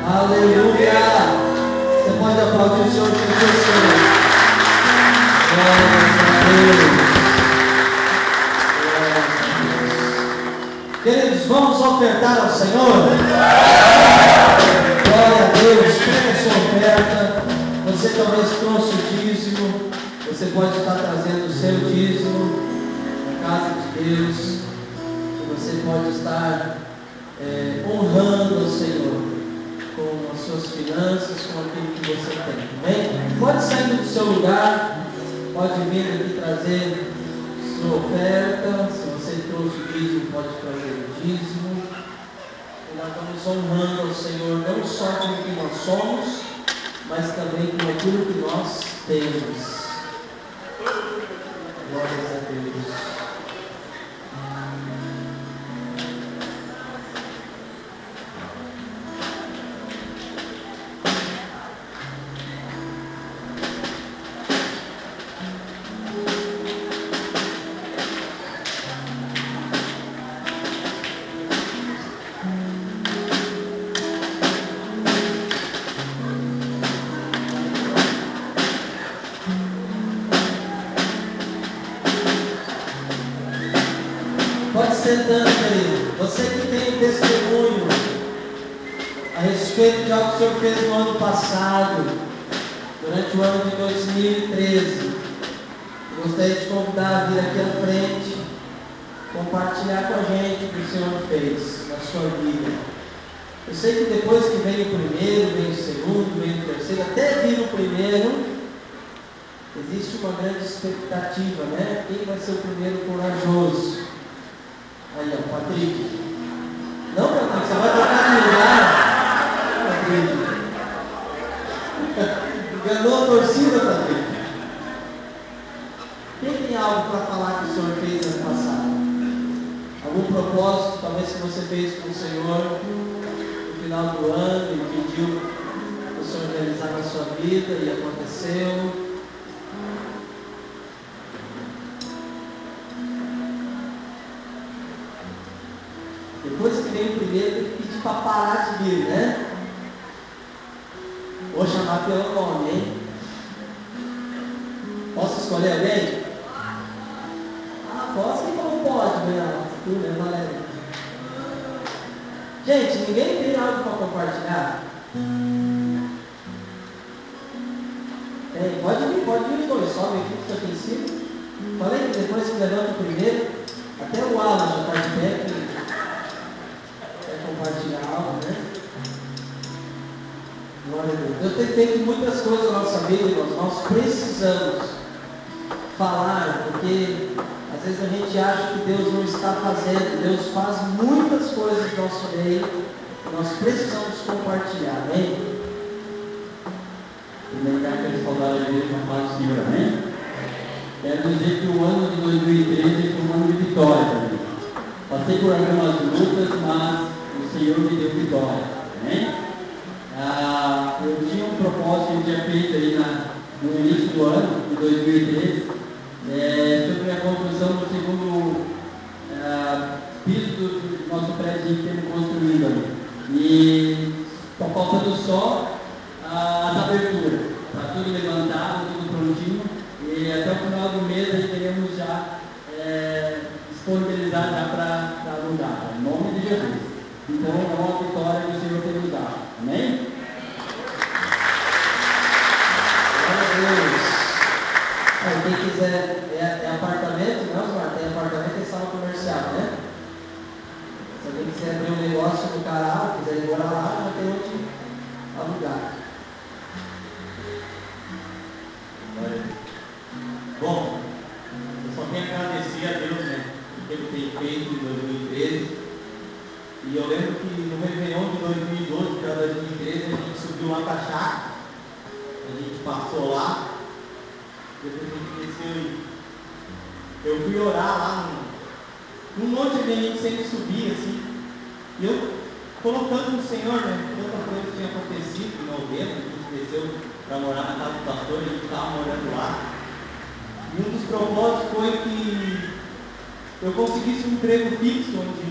Aleluia! Você pode aplaudir o Senhor Jesus. Glória a Deus. Queridos, vamos ofertar ao Senhor. Glória a Deus. Pega a sua oferta. Você talvez trouxe o dízimo. Você pode estar trazendo o seu dízimo na casa de Deus. Você pode estar honrando ao Senhor com as suas finanças, com aquilo que você tem. Amém? Pode sair do seu lugar, pode vir aqui trazer sua oferta. Se você trouxe o dízimo, pode trazer o dízimo. E nós estamos honrando ao Senhor não só com o que nós somos, mas também com aquilo que nós temos. Glórias a Deus. Sentando, querido, você que tem testemunho a respeito de algo que o Senhor fez no ano passado, durante o ano de 2013, eu gostaria de convidar a vir aqui à frente, compartilhar com a gente o que o Senhor fez na sua vida. Eu sei que depois que vem o primeiro, vem o segundo, vem o terceiro, até vir o primeiro, existe uma grande expectativa, né? Quem vai ser o primeiro corajoso? Aí, ó, Patrick. Não, Patrick, você vai trocar de lugar. Patrick. Enganou a torcida, Patrick. Quem tem algo para falar que o Senhor fez ano passado? Algum propósito, talvez que você fez com o Senhor no final do ano e pediu para o Senhor realizar na sua vida e aconteceu? Depois que vem o primeiro, tem que pedir para parar de vir, né? Vou chamar pelo nome, hein? Posso escolher alguém? Ah, posso? Quem não pode, né? Tu, né, Valéria? Gente, ninguém tem algo para compartilhar? Tem, pode vir os dois, sobe aqui, fica aqui em cima. Falei que depois que levanta o primeiro, até o Alan já está de pé aqui. Compartilhar algo, né? Glória a Deus. Deus tem feito muitas coisas na nossa vida, irmãos. Nós precisamos falar, porque às vezes a gente acha que Deus não está fazendo. Deus faz muitas coisas no nosso meio. Nós precisamos compartilhar, amém? Primeiro lugar, quero saudar a igreja com a paz do Senhor, amém? Quero dizer que o ano de 2013 foi um ano de vitória também. Passei por algumas lutas, mas o Senhor me deu vitória, amém? Eu tinha um propósito que eu tinha feito aí no início do ano, de 2013, sobre a construção do segundo piso do nosso prédio que temos construído ali. E está faltando só as aberturas, está tudo levantado, tudo prontinho, e até o final do mês aí teremos já disponibilizar já para alugar, em nome de Jesus. Então é uma vitória que o Senhor tem nos dado, amém? Glória a Deus. Quem quiser, é apartamento, não, Osmar? Tem apartamento e sala comercial, né? Se alguém quiser abrir um negócio no canal, quiser ir morar lá, já tem onde alugar. Bom, eu só tenho a agradecer a Deus, né? Que ele tem feito em 2013. E eu lembro que no Réveillon de 2012 para 2013 a gente subiu uma cachaça, a gente passou lá, depois a gente desceu e eu fui orar lá num monte de gente sempre subir assim, e eu colocando no Senhor, né? Tanta coisa que tinha acontecido em novembro, a gente desceu para morar na casa do pastor, a gente estava morando lá. E um dos propósitos foi que eu conseguisse um emprego fixo, onde,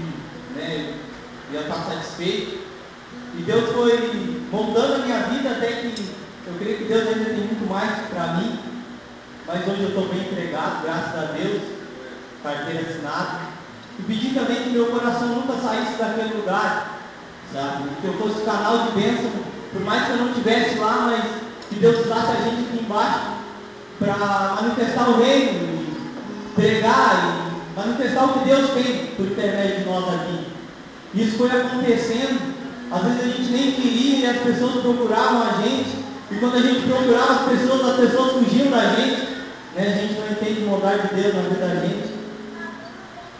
né, ia estar satisfeito. E Deus foi moldando a minha vida até que eu creio que Deus ainda tem muito mais para mim. Mas hoje eu estou bem empregado, graças a Deus, carteira assinada. E pedi também que meu coração nunca saísse daquele lugar, sabe? Que eu fosse canal de bênção, por mais que eu não estivesse lá, mas que Deus usasse a gente aqui embaixo para manifestar o reino, e pregar e manifestar o que Deus tem por intermédio de nós aqui. Isso foi acontecendo, às vezes a gente nem queria e as pessoas procuravam a gente, e quando a gente procurava as pessoas fugiam da gente, né? A gente não entende o morar de Deus na vida da gente.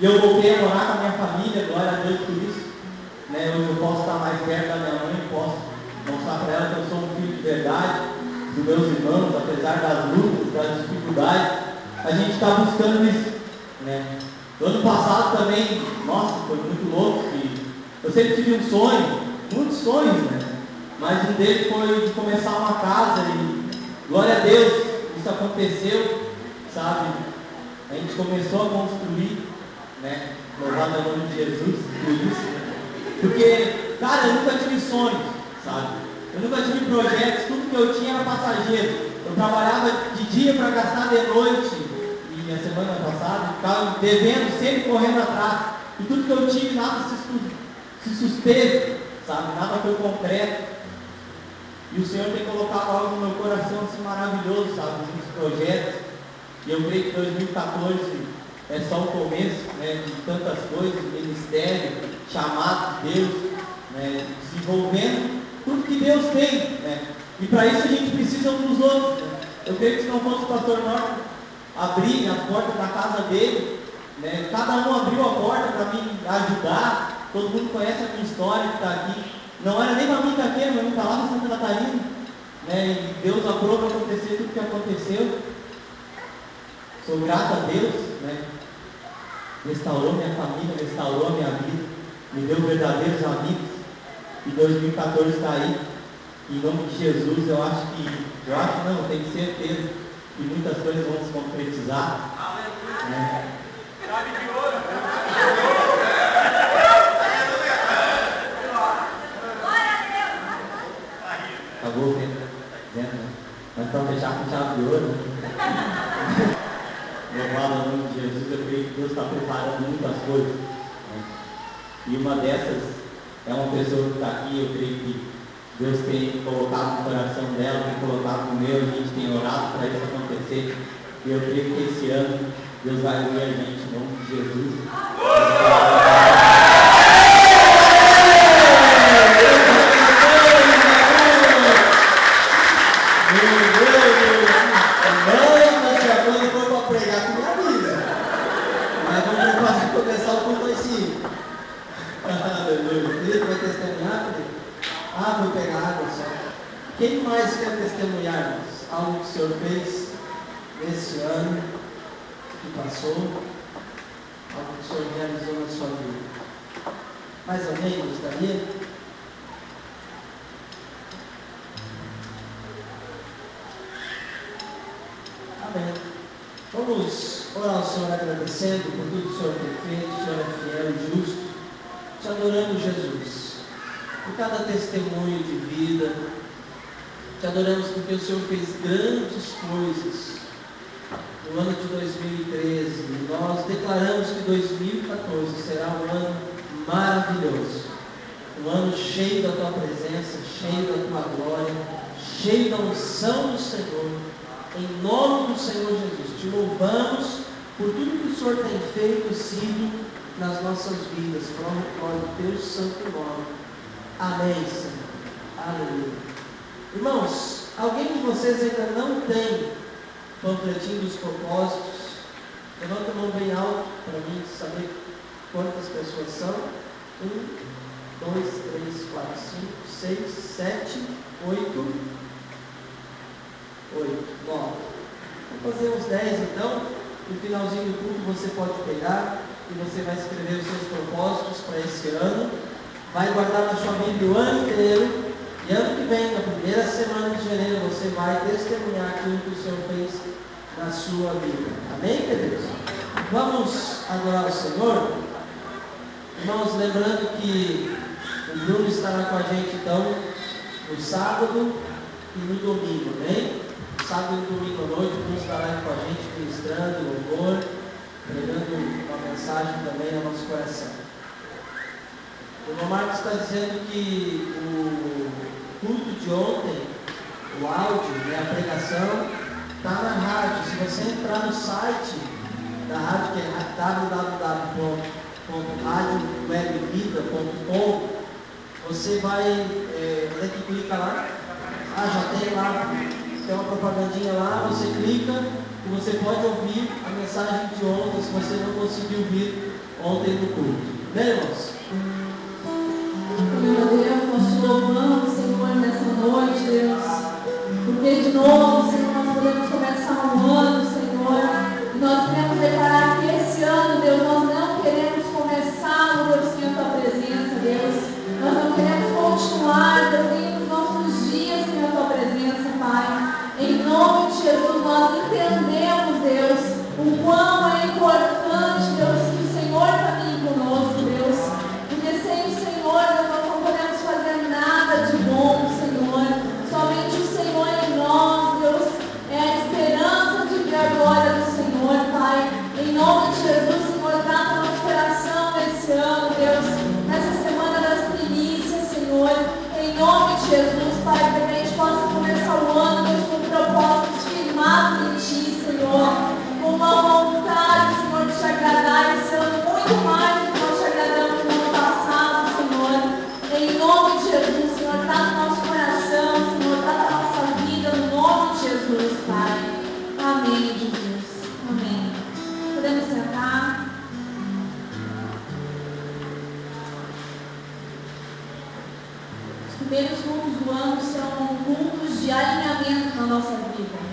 E eu voltei a morar com a minha família, glória a Deus por isso, né? Hoje eu posso estar mais perto da minha mãe, posso mostrar para ela que eu sou um filho de verdade, dos meus irmãos, apesar das lutas, das dificuldades, a gente está buscando isso, né? No ano passado também, nossa, foi muito louco, e eu sempre tive um sonho, muitos sonhos, né? Mas um deles foi de começar uma casa e, glória a Deus, isso aconteceu, sabe? A gente começou a construir, né? Louvado é o nome de Jesus, por isso. Porque, cara, eu nunca tive sonhos, sabe? Eu nunca tive projetos, tudo que eu tinha era passageiro. Eu trabalhava de dia para gastar de noite, e a semana passada, ficava devendo, sempre correndo atrás. E tudo que eu tive, nada se susteve, sabe? Nada foi concreto. E o Senhor tem colocado algo no meu coração assim maravilhoso, sabe? Nos projetos. E eu creio que 2014 é só o começo, né, de tantas coisas, ministério, chamado de Deus, né, desenvolvendo tudo que Deus tem, né? E para isso a gente precisa uns dos outros, né? Eu creio que se não fosse o pastor Norton abrir as portas da casa dele, né, cada um abriu a porta para me ajudar. Todo mundo conhece a minha história que está aqui. Não era nem para mim estar aqui, meu irmão está lá em Santa Catarina, né? E Deus aprova para acontecer tudo que aconteceu. Sou grato a Deus, né? Restaurou minha família, restaurou a minha vida, me deu verdadeiros amigos. E 2014 está aí. Em nome de Jesus, eu acho não, eu tenho certeza que muitas coisas vão se concretizar. Né? Chave de ouro. Acabou o tempo, né? Mas para fechar com chave de ouro. Louvado ao nome de Jesus, eu creio que Deus está preparando muitas coisas. Né? E uma dessas é uma pessoa que está aqui, eu creio que Deus tem colocado no coração dela, tem colocado no meu, a gente tem orado para isso acontecer. E eu creio que esse ano Deus vai ouvir a gente em nome de Jesus. Vou pegar água só. Quem mais quer testemunhar algo que o Senhor fez nesse ano que passou? Algo que o Senhor realizou na sua vida? Mais alguém gostaria? Amém. Vamos orar ao Senhor agradecendo por tudo que o Senhor tem feito. O Senhor é fiel e justo. Te adoramos, Jesus, por cada testemunho de vida. Te adoramos porque o Senhor fez grandes coisas no ano de 2013. E nós declaramos que 2014 será um ano maravilhoso, um ano cheio da Tua presença, cheio da Tua glória, cheio da unção do Senhor. Em nome do Senhor Jesus, te louvamos por tudo que o Senhor tem feito e sido nas nossas vidas, para a glória do Teu santo nome. Amém, Senhor. Aleluia. Irmãos, alguém de vocês ainda não tem panfletinho dos propósitos? Levanta a mão bem alto para mim saber quantas pessoas são. 1, 2, 3, 4, 5, 6, 7, 8, 9. Vamos fazer uns 10 então. No finalzinho do culto você pode pegar e você vai escrever os seus propósitos para esse ano. Vai guardar na sua Bíblia o ano inteiro. E ano que vem, na primeira semana de janeiro, você vai testemunhar aquilo que o Senhor fez na sua vida. Amém, queridos? Vamos adorar o Senhor? Irmãos, lembrando que O Bruno estará com a gente então no sábado e no domingo, amém? No sábado e no domingo à noite, o Bruno estará com a gente ministrando louvor, pregando uma mensagem também no nosso coração. O irmão Marcos está dizendo que o culto de ontem, o áudio, a pregação, está na rádio. Se você entrar no site da rádio, que é www.radiowebvida.com, você vai, onde é que clica lá? Já tem lá, tem uma propagandinha lá, você clica e você pode ouvir a mensagem de ontem, se você não conseguiu ouvir ontem no culto. Bem, irmãos? Meu Deus, nós te louvamos, Senhor, nessa noite, Deus, porque de novo, Senhor, nós podemos começar um ano, Senhor, e nós queremos declarar que esse ano, Deus, nós não queremos começar, Deus, sem a Tua presença, Deus, nós não queremos continuar, Deus, nem os nossos dias sem a Tua presença, Pai. Em nome de Jesus, nós entendemos, Deus, o quão é importante, Deus, que o Senhor caminhe conosco, Deus, porque sem o Senhor, Deus, nós não podemos fazer nada de bom, Senhor. Somente o Senhor em nós, Deus, é a esperança de ver a glória do Senhor, Pai. Em nome de Jesus, Senhor, trata nosso coração nesse ano, Deus, nessa semana das primícias, Senhor. Em nome de Jesus, Pai, para que a gente possa começar o ano, Deus, com um propósito firmado em Ti, Senhor. Com uma vontade, Senhor, de Te agradar esse ano muito mais do que nós Te agradamos no ano passado, Senhor. Em nome de Jesus, Senhor, trata o nosso coração, Senhor, trata a nossa vida, no nome de Jesus, Pai. Amém, Jesus. Amém. Podemos sentar. Os primeiros cultos do ano são cultos de alinhamento na nossa vida.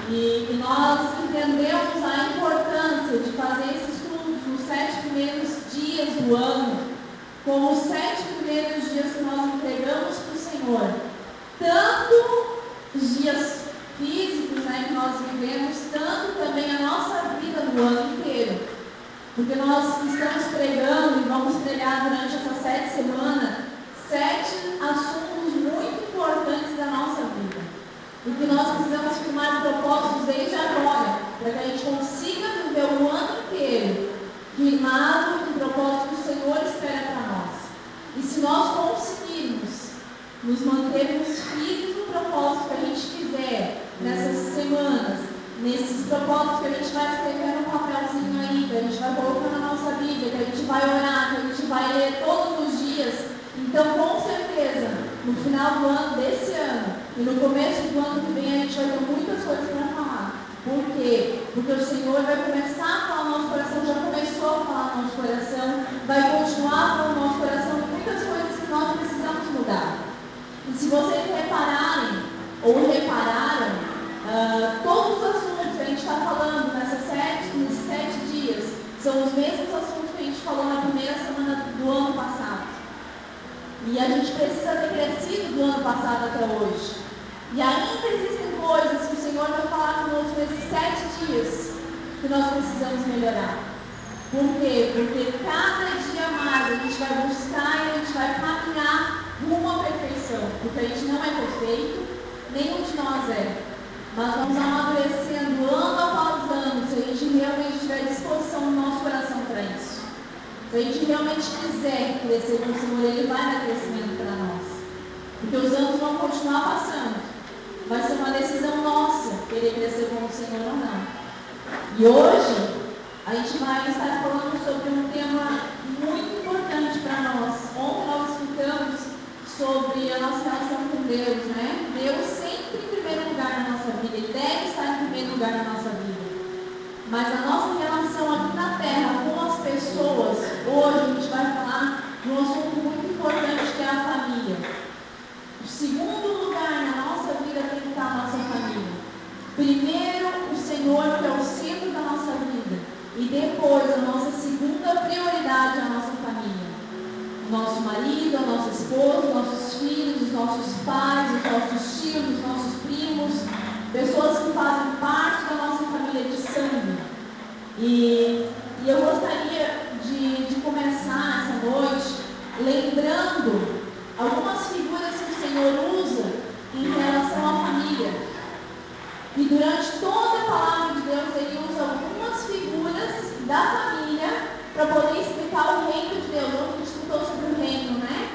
E nós entendemos a importância de fazer esses cultos nos 7 primeiros dias do ano, como os 7 primeiros dias que nós entregamos para o Senhor. Tanto os dias físicos, que nós vivemos, tanto também a nossa vida no ano inteiro. Porque nós estamos pregando e vamos pregar durante essas 7 semanas 7 assuntos muito importantes da nossa vida. E que nós precisamos firmar propósitos desde agora, para que a gente consiga viver o ano inteiro firmado no propósito que o Senhor espera para nós. E se nós conseguirmos nos mantermos firmes no propósito que a gente quiser nessas semanas, nesses propósitos que a gente vai escrever no papelzinho aí, que a gente vai colocar na nossa Bíblia, que a gente vai orar, que a gente vai ler todos os dias, então com certeza, no final do ano desse ano e no começo do ano que vem, a gente vai ter muitas coisas para falar. Por quê? Porque o Senhor vai começar a falar no nosso coração, já começou a falar no nosso coração, vai continuar a falar no nosso coração de muitas coisas que nós precisamos mudar. E se vocês repararem, ou repararam, todos os assuntos que a gente está falando nesses 7 dias, são os mesmos assuntos que a gente falou na primeira semana do ano passado. E a gente precisa ter crescido do ano passado até hoje. E ainda existem coisas que o Senhor vai falar conosco nesses 7 dias que nós precisamos melhorar. Por quê? Porque cada dia mais a gente vai buscar e a gente vai caminhar rumo à perfeição. Porque a gente não é perfeito, nenhum de nós é. Mas vamos amadurecendo ano após ano, se a gente realmente tiver disposição no nosso coração para isso. Se a gente realmente quiser crescer com o Senhor, Ele vai dar crescimento para nós. Porque os anos vão continuar passando. Vai ser uma decisão nossa querer crescer com o Senhor ou não. E hoje, a gente vai estar falando sobre um tema muito importante para nós. Ontem nós explicamos sobre a nossa relação com Deus, né? Deus sempre em primeiro lugar na nossa vida. Ele deve estar em primeiro lugar na nossa vida. Mas a nossa relação aqui na Terra com as pessoas, hoje a gente vai falar de um assunto muito importante que é a família. O segundo lugar na nossa vida tem que estar a nossa família. Primeiro o Senhor, que é o centro da nossa vida. E depois a nossa segunda prioridade é a nossa família. O nosso marido, a nossa esposa, os nossos filhos, os nossos pais, os nossos tios, os nossos primos, pessoas que fazem parte da nossa família de sangue. E eu gostaria de começar essa noite lembrando algumas figuras que o Senhor usa em relação à família. E durante toda a palavra de Deus, Ele usa algumas figuras da família para poder explicar o reino de Deus. Hoje a gente estudou sobre o reino, né?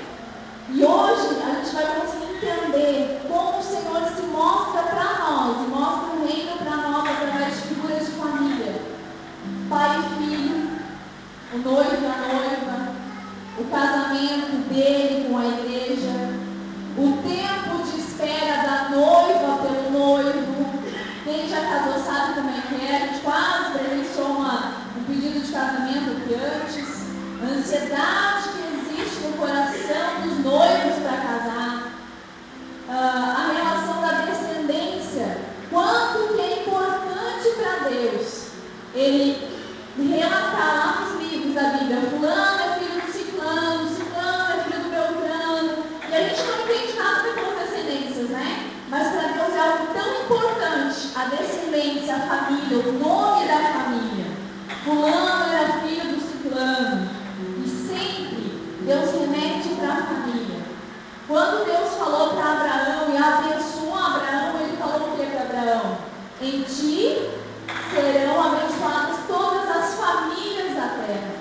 E hoje a gente vai conseguir entender como o Senhor se mostra para nós, e mostra o reino para nós através de figuras de família. Pai e filho, o noivo e a noiva, o casamento dele com a igreja, o tempo de espera da noiva pelo noivo. Quem já casou sabe como é que é, a gente quase presenciou um pedido de casamento aqui antes, a ansiedade que existe no coração dos noivos para casar, a relação da descendência, quanto que é importante para Deus Ele relatar lá nos livros da Bíblia: fulano é filho do ciclano, ciclano é filho do beltrano, e a gente não entende nada daquelas descendências, né? Mas para Deus é algo tão importante, a descendência, a família, o nome da família. Fulano era filho do ciclano, e sempre Deus remete para a família. Quando Deus falou para Abraão e abençoou Abraão, Ele falou o que para Abraão? Em ti serão abençoadas todas as famílias da terra.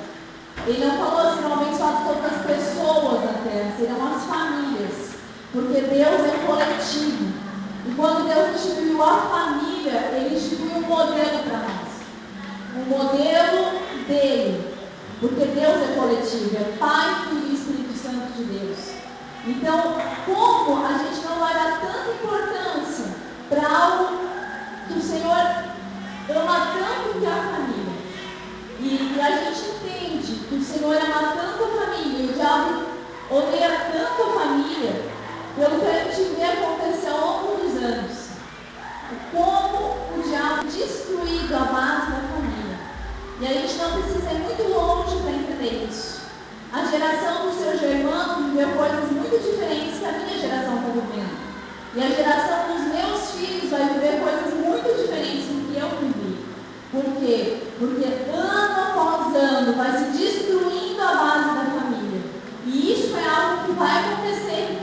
Ele não falou serão abençoadas todas as pessoas da terra, serão as famílias, porque Deus é coletivo. E quando Deus instituiu a família, Ele instituiu um modelo para nós, um modelo dele, porque Deus é coletivo, é Pai, Filho e Espírito Santo de Deus. Então, como a gente não vai dar tanta importância para algo que o Senhor ama tanto que é a família, e a gente entende que o Senhor ama tanto a família, e o diabo odeia tanto a família, pelo que a gente vê acontecer ao longo dos anos, como o diabo destruído a base da família. E a gente não precisa ir muito longe para entender isso. A geração do seu Germano viveu coisas muito diferentes que a minha geração está vivendo. E a geração dos meus filhos vai viver coisas muito diferentes do que eu vivi. Por quê? Porque ano após ano vai se destruindo a base da família. E isso é algo que vai acontecer.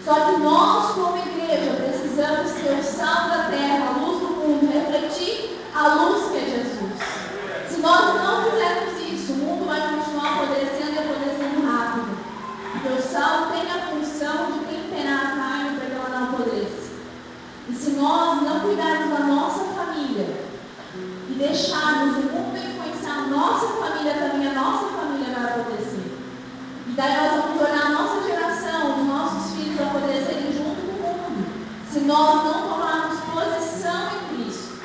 Só que nós, como igreja, precisamos ser o sal da terra, a luz do mundo, refletir a luz que é Jesus. Se nós não fizermos isso, o mundo vai continuar apodrecendo e apodrecendo rápido. Porque o sal tem a função de temperar a carne para que ela não apodreça. E se nós não cuidarmos da nossa família e deixarmos o mundo influenciar a nossa família também, a nossa família vai apodrecer. E daí nós vamos olhar a nossa geração, os nossos filhos apodrecerem junto com o mundo. Se nós não tomarmos posição em Cristo,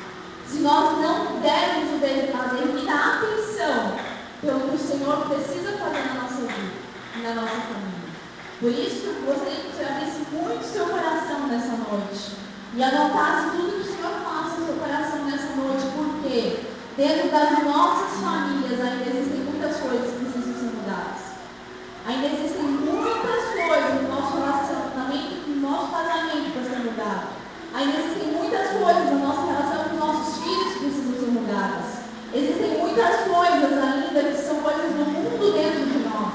se nós não dermos a devida atenção pelo que o Senhor precisa fazer na nossa vida e na nossa família. Por isso, eu gostaria que você abrisse muito seu coração nessa noite e anotasse tudo que o Senhor faça no seu coração nessa noite, porque dentro das nossas famílias ainda existem muitas coisas que precisam ser mudadas. Ainda existem muitas coisas no nosso relacionamento, no nosso casamento para ser mudado. Ainda existem muitas coisas na nossa relação com os nossos filhos que precisam ser mudadas. Existem muitas coisas ainda que são coisas do mundo dentro de nós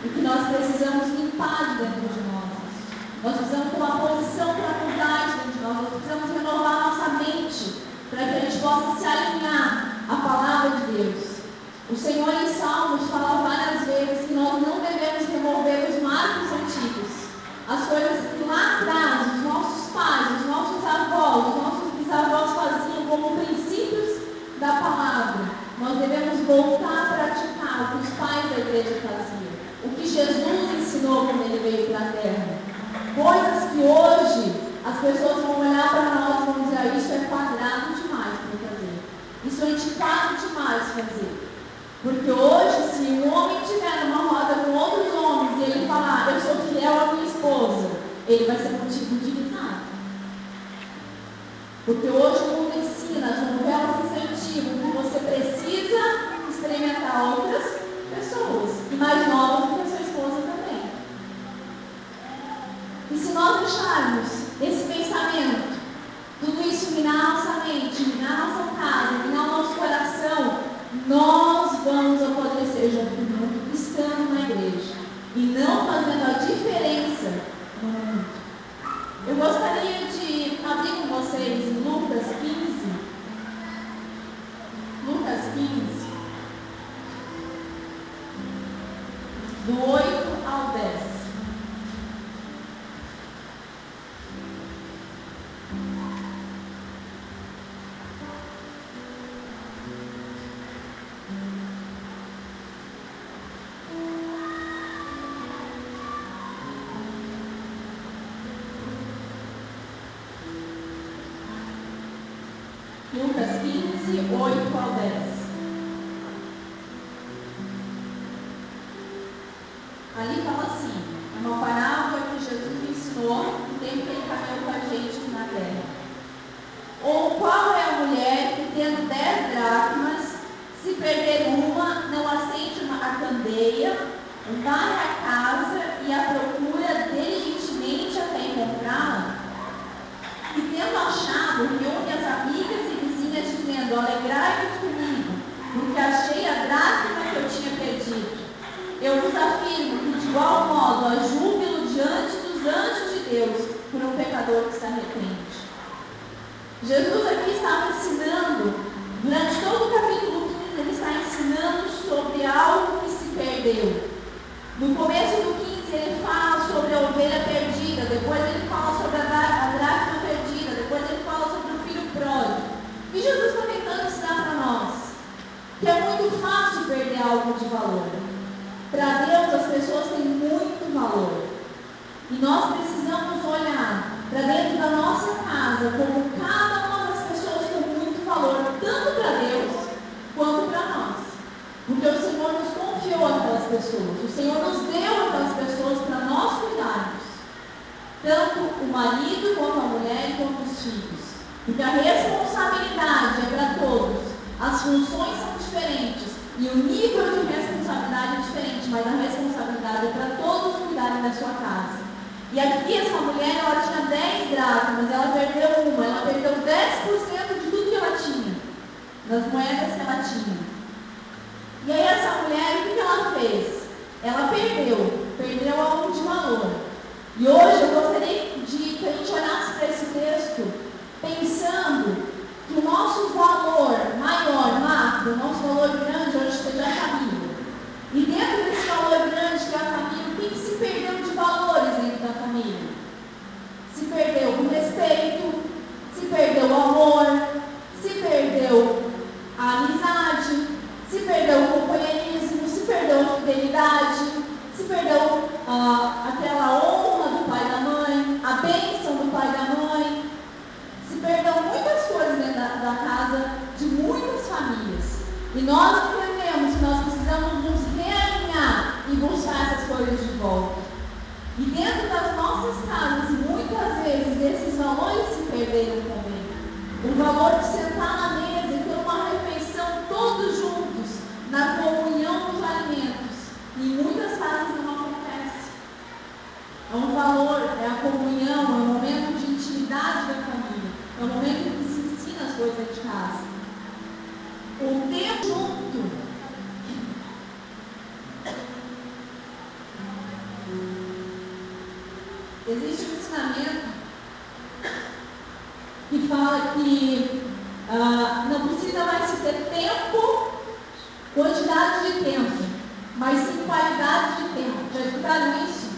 e que nós precisamos limpar de dentro de nós. Nós precisamos tomar posição para mudar de dentro de nós. Nós precisamos renovar nossa mente para que a gente possa se alinhar à palavra de Deus. O Senhor em Salmos fala várias vezes que nós não devemos remover os marcos antigos, as coisas que lá atrás os nossos pais, os nossos avós, os nossos bisavós faziam como princípios da palavra. Nós devemos voltar a praticar o que os pais da igreja faziam, o que Jesus ensinou quando Ele veio para a terra. Coisas que hoje as pessoas vão olhar para nós e vão dizer: isso é quadrado demais para fazer, isso é antiquado demais fazer. Porque hoje, se um homem estiver numa roda com outros homens e ele falar: eu sou fiel à minha esposa, ele vai ser motivo de risada. Porque hoje o mundo ensina, as novelas incentivam que você precisa experimentar outras pessoas, e mais novas do que a sua esposa também. E se nós deixarmos esse pensamento, tudo isso minar a nossa mente, minar a nossa casa, minar o nosso coração, nós vamos apodrecer junto com o mundo, estando na igreja e não fazendo a diferença Eu gostaria de abrir com vocês em Lucas 15. Lucas 15. Do 8 ao 10. Lucas 15, 8 ao 10. Ali fala assim, uma parábola que Jesus ensinou no tempo que ele caminhou com a gente na terra. Ou qual é a mulher que, tendo 10 dracmas, se perder uma, não acende a candeia, vai à casa e a procura diligentemente até encontrá-la? E tendo achado, reúne as amigas e vizinhas, dizendo: alegrai-vos comigo, porque achei a dracma que eu tinha perdido. Eu vos afirmo que de igual modo há júbilo diante dos anjos de Deus por um pecador que se arrepende. Jesus aqui estava ensinando, durante todo o capítulo 15, ele está ensinando sobre algo que se perdeu. No começo do 15 ele fala sobre a ovelha perdida, depois ele fala sobre a dracma perdida, depois ele fala sobre o filho pródigo. E Jesus está tentando ensinar para nós que é muito fácil perder algo de valor. Para Deus as pessoas têm muito valor. E nós precisamos olhar para dentro da nossa casa como cada uma das pessoas tem muito valor, tanto para Deus quanto para nós. Porque o Senhor nos confiou aquelas pessoas, o Senhor nos deu aquelas pessoas para nós cuidarmos, tanto o marido quanto a mulher quanto os filhos. Porque a responsabilidade é para todos, as funções são diferentes e o nível de responsabilidade é diferente, mas a responsabilidade é para todos cuidarem da sua casa. E aqui essa mulher, ela tinha 10 dracmas, ela perdeu uma, ela perdeu 10% de tudo que ela tinha, das moedas que ela tinha. E aí essa mulher, o que ela fez? Ela perdeu algo de valor. E hoje eu gostaria que a gente olhasse para esse texto, pensando que o nosso valor maior, macro, o nosso valor grande hoje seja a família. E dentro desse valor grande que é a família, o que se perdeu de valores dentro da família? Se perdeu o respeito, se perdeu o amor, se perdeu a amizade, se perdeu o companheirismo, se perdeu a fidelidade, se perdeu aquela honra do pai e da mãe, a bênção do pai e da mãe, se perdeu muitas coisas dentro da casa de muitas famílias. E nós entendemos que nós precisamos nos realinhar e buscar essas coisas de volta. E dentro das nossas casas, muitas vezes, esses valores se perderam também. O valor de sentar na mesa e ter uma refeição todos juntos, na comunhão dos alimentos. E em muitas casas não acontece. É um valor, é a comunhão, é um momento de intimidade da família. É um momento em que se ensina as coisas de casa. O tempo junto. Existe um ensinamento que fala que não precisa mais se ter tempo, quantidade de tempo, mas sim qualidade de tempo. Já escutaram isso?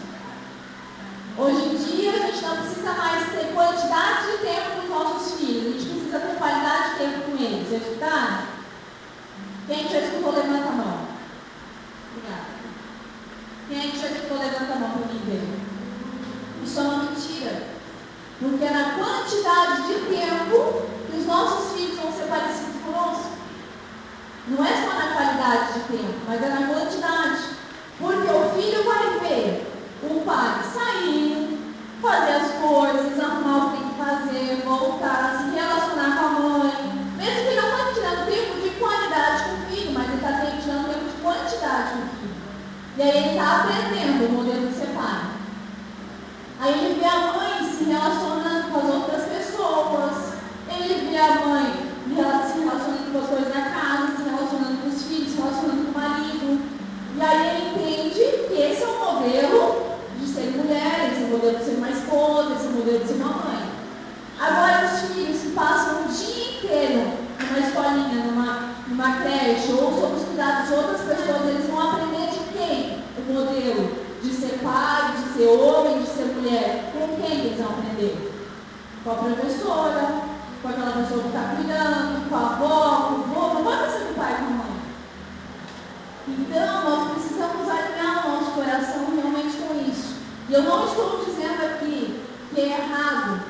Hoje em dia a gente não precisa mais ter quantidade de tempo com os nossos filhos, a gente precisa ter qualidade de tempo com eles. Já escutaram? Quem já escutou, levanta a mão. Obrigada. Quem já escutou, levanta a mão para mim ver. Isso é uma mentira. Porque é na quantidade de tempo que os nossos filhos vão ser parecidos conosco. Não é só na qualidade de tempo, mas é na quantidade. Porque o filho vai ver o pai sair, fazer as coisas, arrumar o que tem que fazer, voltar, se relacionar com a mãe. Mesmo que ele não está tirando tempo de qualidade com o filho, mas ele está tirando tempo de quantidade com o filho. E aí ele está aprendendo o modelo de ser pai. Aí ele vê a mãe se relacionando com as outras pessoas, ele vê a mãe se relacionando com as coisas da casa, se relacionando com os filhos, se relacionando com o marido. E aí ele entende que esse é o modelo de ser mulher, esse é o modelo de ser uma esposa, esse é o modelo inteiro numa escolinha, numa creche, ou sob os cuidados de outras pessoas, eles vão aprender de quem? O modelo de ser pai, de ser homem, de ser mulher. Com quem eles vão aprender? Com a professora, com aquela pessoa que está cuidando, com a avó, com o vô. Não pode ser com o pai e com a mãe. Então, nós precisamos alinhar o nosso coração realmente com isso. E eu não estou dizendo aqui que é errado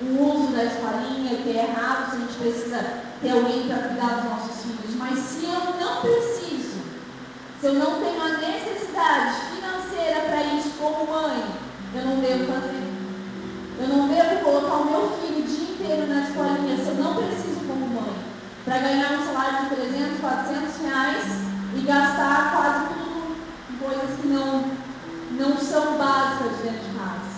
o uso da escolinha, que é errado se a gente precisa ter alguém para cuidar dos nossos filhos. Mas se eu não preciso, se eu não tenho a necessidade financeira para isso como mãe, eu não devo fazer. Eu não devo colocar o meu filho o dia inteiro na escolinha se eu não preciso como mãe, para ganhar um salário de 300, 400 reais e gastar quase tudo em coisas que não são básicas dentro de casa.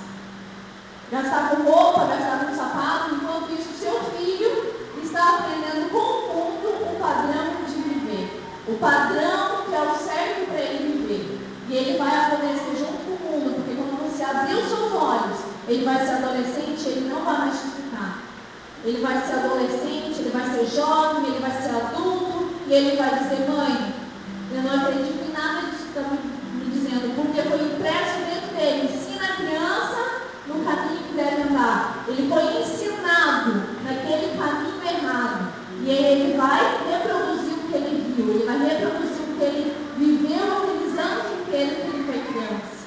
Gastar com roupa, gastar com sapato, enquanto isso o seu filho está aprendendo com o mundo o padrão de viver. O padrão que é o certo para ele viver. E ele vai acontecer junto com o mundo, porque quando você abrir os seus olhos, ele vai ser adolescente, ele não vai mais te ficar. Ele vai ser adolescente, ele vai ser jovem, ele vai ser adulto, e ele vai dizer, mãe, eu não acredito em nada disso que está me dizendo, porque foi impresso dentro dele. Ensina a criança no caminho que deve andar. Ele foi ensinado naquele caminho errado. E ele vai reproduzir o que ele viu, ele vai reproduzir o que ele viveu aqueles anos inteiros que ele foi criança.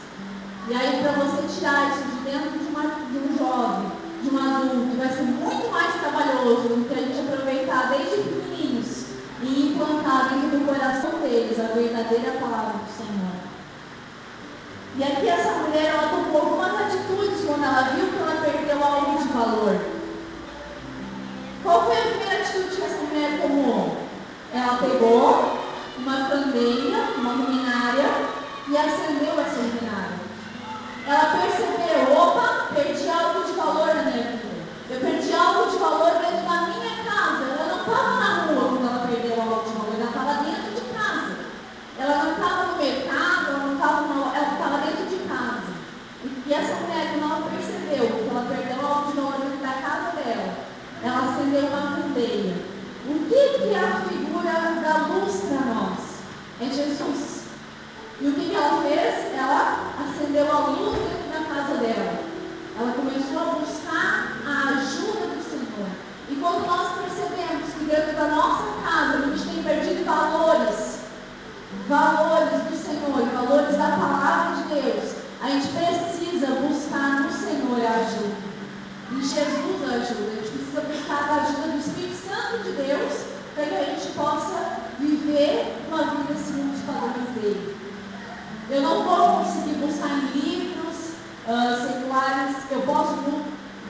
E aí, para você tirar isso de dentro de um jovem, de um adulto, vai ser muito mais trabalhoso do que a gente aproveitar desde pequenininhos e implantar dentro do coração deles a verdadeira palavra do Senhor. E aqui essa mulher, ela tomou algumas atitudes quando ela viu que ela perdeu algo de valor. Qual foi a primeira atitude que essa mulher tomou? Ela pegou uma candeia, uma luminária, e acendeu essa luminária. Ela percebeu, opa, perdi algo de valor na minha vida. Eu perdi algo de valor dentro da minha casa. Ela não estava na rua quando ela perdeu algo de valor, ela estava dentro de casa. Ela não estava no mercado, ela estava dentro de casa. E essa mulher, quando ela percebeu que ela perdeu algo de valor dentro da casa dela, ela acendeu uma candeia. O que é a figura da luz para nós? É Jesus. E o que ela fez? Ela acendeu a luz dentro da casa dela. Ela começou a buscar a ajuda do Senhor. E quando nós percebemos que dentro da nossa casa a gente tem perdido valores do Senhor, valores da palavra de Deus, a gente precisa buscar no Senhor a ajuda. Em Jesus a ajuda. A gente precisa buscar a ajuda do Espírito Santo de Deus para que a gente possa viver uma vida segundo os padrões dele. Eu não vou conseguir buscar em livros seculares, eu posso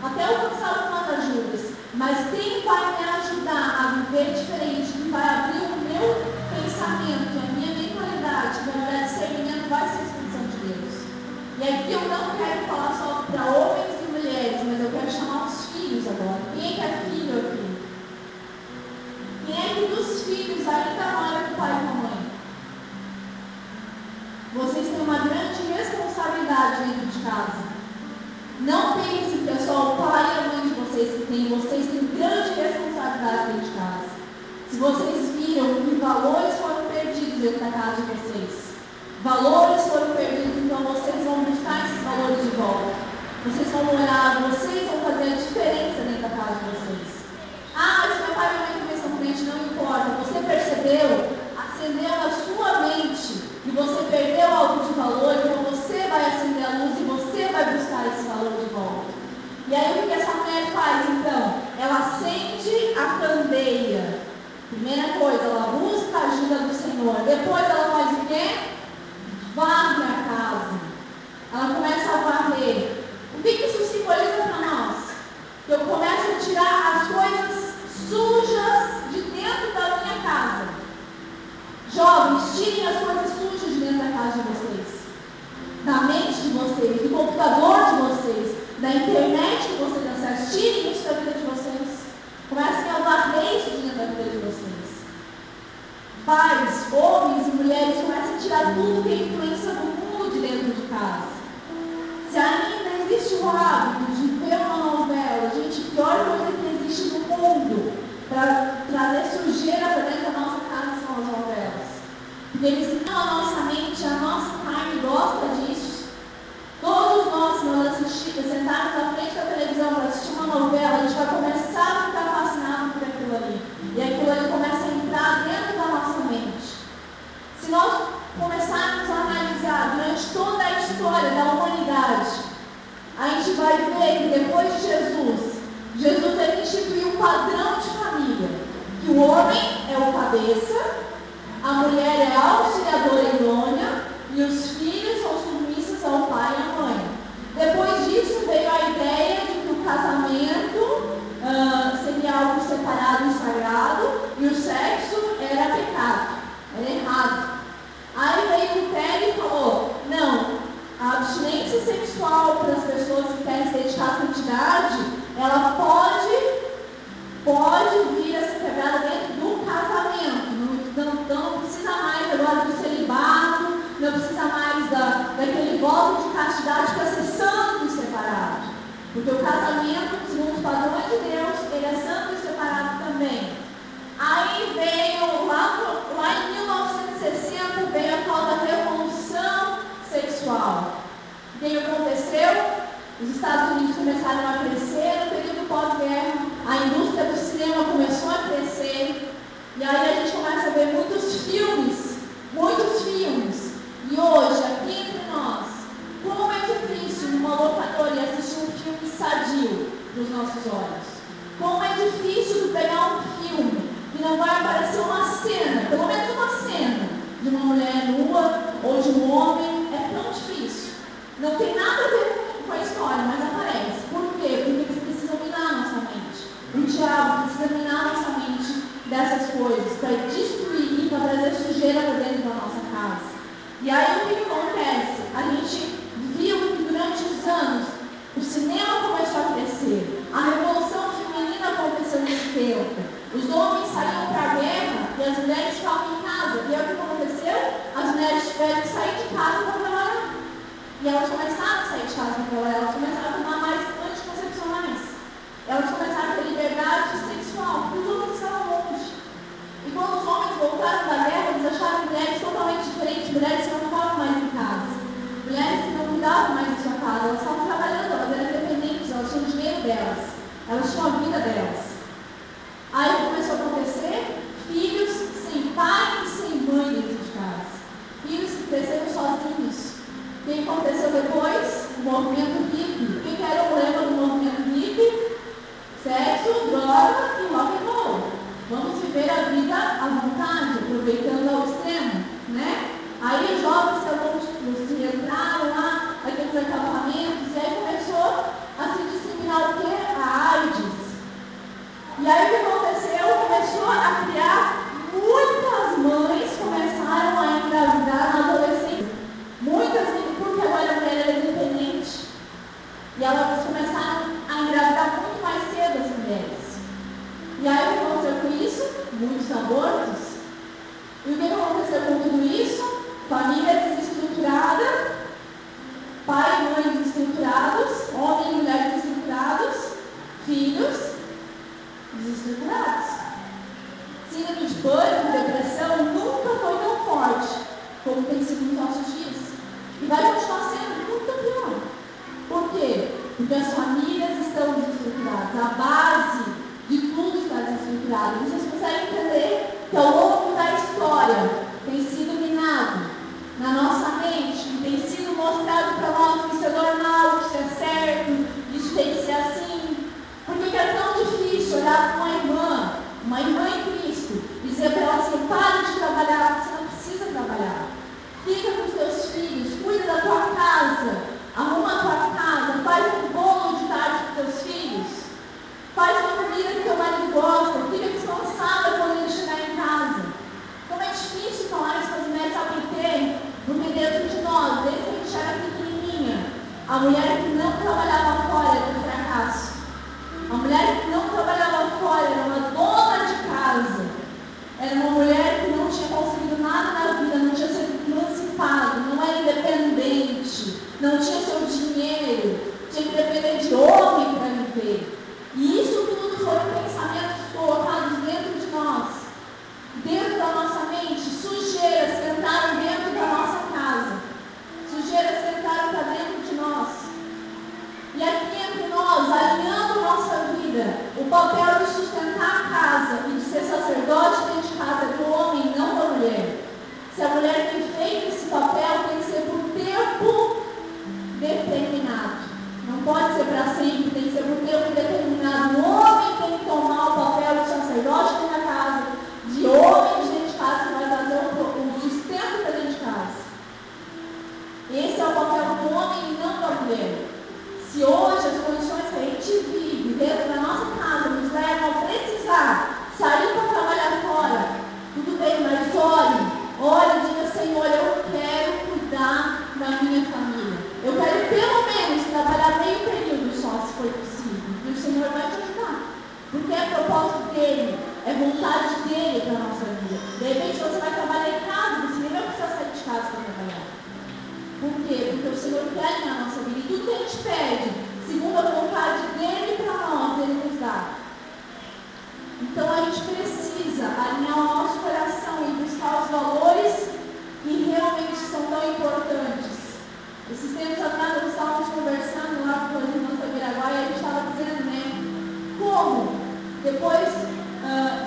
até alcançar algumas ajudas, mas quem vai me ajudar a viver diferente, que vai abrir o meu pensamento, a minha mentalidade, que vai me dar discernimento, vai ser a Espírito Santo de Deus. E aqui eu não quero falar só para homens e mulheres, mas eu quero chamar os filhos agora. Quem é que é filho aqui? Quem é que dos filhos ainda mora com o pai e com a mãe? Vocês têm uma grande responsabilidade dentro de casa. Não pense que é só o pai e a mãe de vocês que têm. Vocês têm grande responsabilidade dentro de casa. Se vocês viram que valores foram perdidos dentro da casa de vocês, valores foram perdidos, então vocês vão buscar esses valores de volta. Vocês vão orar, vocês vão fazer a diferença dentro da casa de vocês. Ah, mas meu pai e minha mãe também são crentes, não importa. Você percebeu, acendeu a sua mente e você perdeu algo de valor, então você vai acender a luz e você vai buscar esse valor de volta. E aí o que essa mulher faz então? Ela acende a candeia. Primeira coisa, ela busca a ajuda do Senhor. Depois ela faz o quê? Varre a casa. Ela começa a varrer. O que isso simboliza para nós? Que eu começo a tirar as coisas sujas de dentro da minha casa. Jovens, tirem as coisas sujas de dentro da casa de vocês, da mente de vocês, do computador de vocês, da internet que vocês acessam. Tirem isso da vida de vocês. Comecem a varrer isso de dentro da vida de vocês. Pais, homens e mulheres, comecem a tirar tudo que é influência do mundo de dentro de casa. Se ainda existe o hábito de ver uma novela, gente, a pior coisa que existe no mundo para Porque eles não, a nossa mente, a nossa carne gosta disso. Todos nós, quando assistimos, sentarmos na frente da televisão para assistir uma novela, a gente vai começar a ficar fascinado por aquilo ali. E aquilo ali começa a entrar dentro da nossa mente. Se nós começarmos a analisar durante toda a história da humanidade, a gente vai ver que depois de Jesus ele instituiu um padrão de família. Que o homem é o cabeça, a mulher é a auxiliadora idônea e os filhos são submissos ao pai e à mãe. Depois disso veio a ideia de que o casamento seria algo separado e sagrado e o sexo era pecado, era errado. Aí veio Lutero e falou, não, a abstinência sexual para as pessoas que querem se dedicar à santidade, ela pode vir a ser quebrada dentro do casamento. Não precisa mais agora do celibato, não precisa mais daquele voto de castidade para ser santo e separado. Porque o casamento, segundo os padrões de Deus, ele é santo e separado também. Aí veio, lá em 1960, veio a tal da revolução sexual. O que aconteceu? Os Estados Unidos começaram a crescer, no período pós-guerra, a indústria do cinema começou a crescer, e aí a gente começa a ver muitos filmes. E hoje, aqui entre nós, como é difícil numa locadora assistir um filme sadio para os nossos olhos. Como é difícil tu pegar um filme que não vai aparecer uma cena, pelo menos uma cena, de uma mulher nua ou de um homem, é tão difícil. Não tem nada a ver com a história, mas aparece. Por quê? Porque eles precisam minar a nossa mente. O diabo precisa minar a nossa mente dessas coisas, para destruir, para trazer sujeira para dentro da nossa casa. E aí o que acontece? A gente viu que durante os anos o cinema começou a crescer, a revolução feminina aconteceu nesse tempo. Os homens saíam para a guerra e as mulheres ficavam em casa. E aí o que aconteceu? As mulheres tiveram que sair de casa para trabalhar. E elas começaram a sair de casa para trabalhar, elas começaram a tomar mais anticoncepcionais. Elas começaram a ter liberdade sexual, porque os homens estavam longe. E quando os homens voltaram da guerra, eles acharam mulheres totalmente diferentes, mulheres que não ficavam mais em casa. Mulheres que não cuidavam mais da sua casa, elas estavam trabalhando, elas eram independentes, elas tinham o dinheiro delas, elas tinham a vida delas. Aí começou a acontecer filhos sem pai e sem mãe dentro de casa. Filhos que cresceram sozinhos. O que aconteceu depois? O movimento hippie. O que era o lema do movimento hippie? Sexo, droga e rock and roll. Vamos viver a vida à vontade, aproveitando ao extremo, né? Aí os jovens se entraram lá, aqueles acampamentos, e aí começou a se disseminar o quê? A AIDS. E aí o que aconteceu? Começou a criar, muitas mães começaram a engravidar na adolescência. Muitas, porque agora a mulher era independente. E elas começaram a engravidar muito mais cedo as mulheres. E aí o que aconteceu com isso? Muitos abortos. E o que aconteceu com tudo isso? Família desestruturada, pai e mãe desestruturados, homem e mulher desestruturados, filhos desestruturados. Síndrome de pânico, depressão nunca foi tão forte como tem sido nos nossos dias. E vai continuar sendo muito pior. Por quê? Porque as famílias estão desestruturadas. A base de tudo está desestruturada. Vocês conseguem entender que ao longo da história tem sido minado na nossa mente, e tem sido mostrado para nós que isso é normal, que isso é certo, isso tem que ser assim. Por que é tão difícil olhar para uma irmã em Cristo, e dizer para ela assim: pare de trabalhar, você não precisa trabalhar. Fica com os teus filhos, cuida da tua casa, arruma a tua casa, faz um bolo de tarde para os teus filhos. dele, é vontade dele para a nossa vida. De repente você vai trabalhar em casa, você nem vai precisar sair de casa para trabalhar. Por quê? Porque o Senhor quer na nossa vida. E tudo que a gente pede, segundo a vontade dele para nós, ele nos dá. Então a gente precisa alinhar o nosso coração e buscar os valores que realmente são tão importantes. Esses tempos atrás nós estávamos conversando lá com as irmãs da Miraguá e a gente estava dizendo, né? Como depois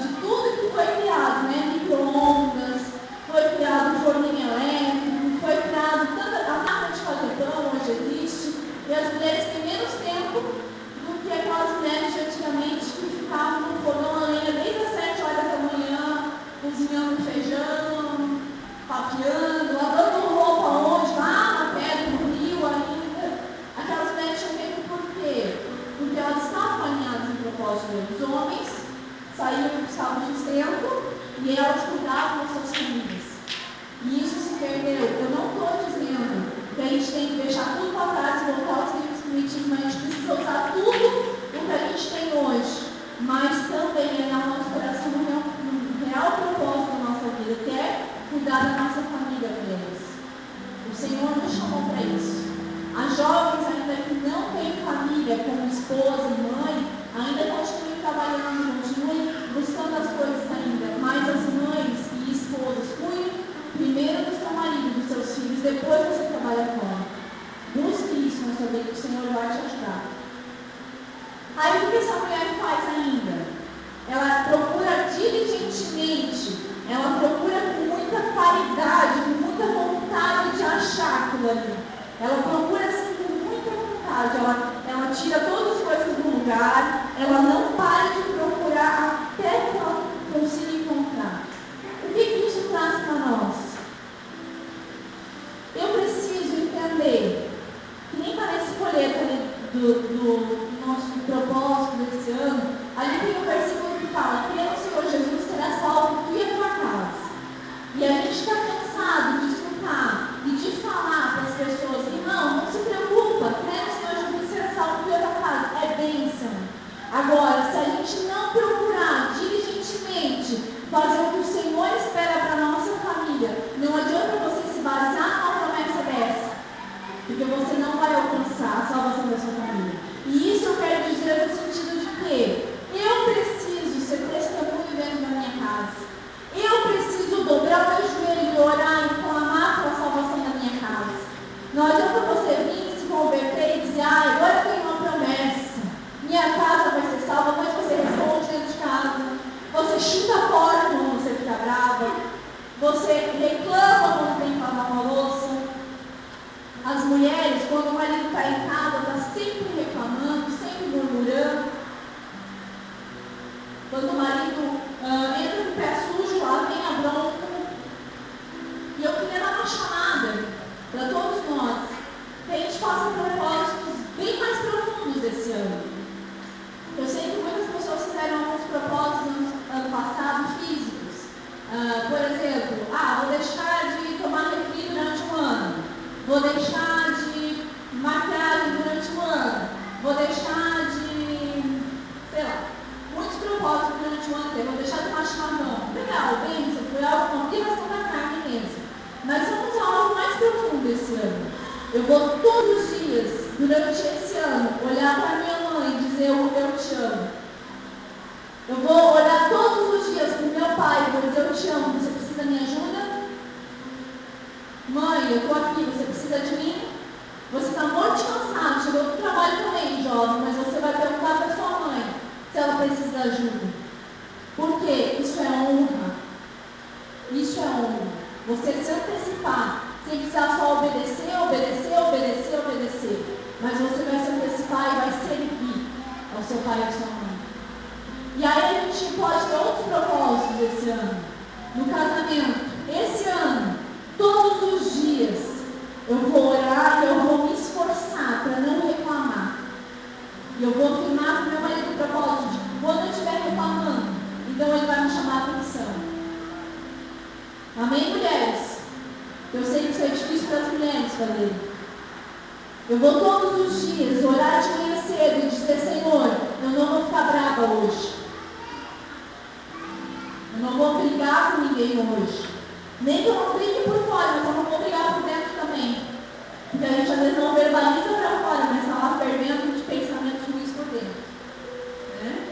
de tudo que foi criado, né? Micro-ondas, foi criado o forninho elétrico, foi criado a máquina de fazer pão, hoje existe, e as mulheres têm menos tempo do que aquelas mulheres de antigamente que ficavam no fogão a lenha desde as 7 horas da manhã, cozinhando feijão, papeando, lavando roupa onde, lá na pedra, no rio ainda. Aquelas mulheres tinham tempo por quê? Porque elas estavam alinhadas em propósito. Os homens saíam e buscavam sustento e elas cuidavam das suas famílias. E isso se perdeu. Eu não estou dizendo que a gente tem que deixar tudo para trás e voltar aos livros primitivos, mas a gente precisa usar tudo o que a gente tem hoje. Mas também é no nosso coração um real propósito da nossa vida, que é cuidar da nossa família, mulheres. O Senhor nos chamou para isso. As jovens ainda que não têm família, como esposa e mãe, ainda continuem trabalhando, continuem buscando as coisas ainda. Mas as mães e esposas, cuidem primeiro do seu marido, dos seus filhos, depois você trabalha fora. Busque isso na sua vida, que o Senhor vai te ajudar. Aí o que essa mulher faz ainda? Ela procura diligentemente, ela procura com muita caridade, com muita vontade de achar aquilo ali. Ela procura assim com muita vontade, ela tira todas as coisas do lugar, ela não para de procurar até que ela consiga encontrar. O que isso traz para nós? Eu preciso entender que nem parece folheto ali do nosso propósito desse ano, ali tem um versículo que fala: crê no Senhor Jesus, será salvo tu e a tua casa. E a gente está cansado de escutar e de falar para as pessoas: irmão, não se preocupa, crê no Senhor Jesus, será salvo tu e a tua casa. É bênção. Agora, se a gente não procurar diligentemente fazer o que o Senhor espera para a nossa família, não adianta você se basear numa promessa dessa, porque você não vai alcançar a salvação da sua família. E isso eu quero dizer no sentido de que eu preciso ser testemunho dentro da minha casa. Eu preciso dobrar o meu joelho e orar e clamar pela salvação da minha casa. Não adianta você vir se converter e dizer: agora eu tenho uma promessa, minha casa vai ser salva, mas você responde dentro de casa, você chuta a porta quando você fica brava, você reclama quando tem que lavar uma louça. As mulheres, quando o marido está em casa, está sempre reclamando, sempre murmurando. Quando o marido entra com o pé sujo, lá vem a bronca. E eu queria dar uma chamada para todos nós, que a gente faça propósitos bem mais profundos esse ano. Eu sei que muitas pessoas fizeram alguns propósitos no ano passado físicos. Por exemplo, vou deixar de tomar refri durante um ano. Vou deixar de maquiagem durante um ano. Vou deixar de, muitos propósitos durante um ano. Vou deixar de tomar chimarrão. Legal, bem, foi algo com privação da carne mesmo. Mas vamos a algo mais profundo esse ano. Eu vou todos os dias, durante esse ano, olhar para minha mãe e dizer: eu te amo. Eu vou olhar todos os dias para o meu pai e vou dizer: eu te amo, você precisa da minha ajuda? Mãe, eu estou aqui, você precisa de mim? Você está morto de cansado, chegou do trabalho também, jovem, mas você vai perguntar para sua mãe se ela precisa de ajuda. Por quê? Isso é honra. Isso é honra. Você se antecipar, sem precisar só obedecer, mas você vai se antecipar e vai servir ao seu pai e à sua mãe. E aí a gente pode ter outros propósitos esse ano. No casamento, esse ano, todos os dias, eu vou orar e eu vou me esforçar para não reclamar. E eu vou firmar para o meu marido o propósito de quando eu estiver reclamando, então ele vai me chamar a atenção. Amém, mulheres? Eu sei que isso é difícil para as mulheres fazer. Eu vou todos os dias orar de manhã cedo e dizer: Senhor, eu não vou ficar brava hoje. ninguém hoje. Nem que eu não brigue por fora, mas eu não vou brigar por dentro também. Porque a gente às vezes não verbaliza para fora, mas está lá fervendo de pensamentos ruins por dentro. Né?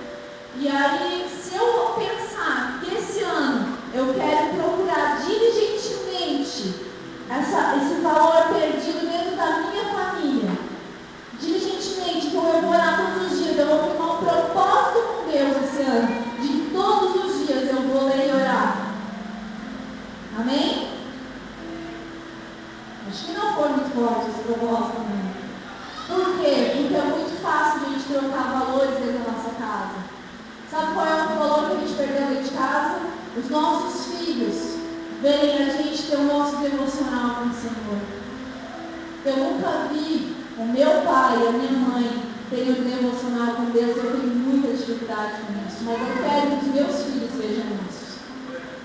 E aí, se eu pensar que esse ano eu quero procurar diligentemente esse valor perdido dentro da minha família, diligentemente, então eu vou orar todos os dias, eu vou firmar um propósito com Deus esse ano, de que todos os dias eu vou ler e orar. Amém? Acho que não foi muito forte esse propósito também. Por quê? Porque é muito fácil a gente trocar valores dentro da nossa casa. Sabe qual é o valor que a gente perdeu dentro de casa? Os nossos filhos verem a gente ter o nosso devocional com o Senhor. Eu nunca vi o meu pai e a minha mãe terem um devocional com Deus. Eu tenho muita dificuldade com isso, mas eu quero que os meus filhos vejam isso.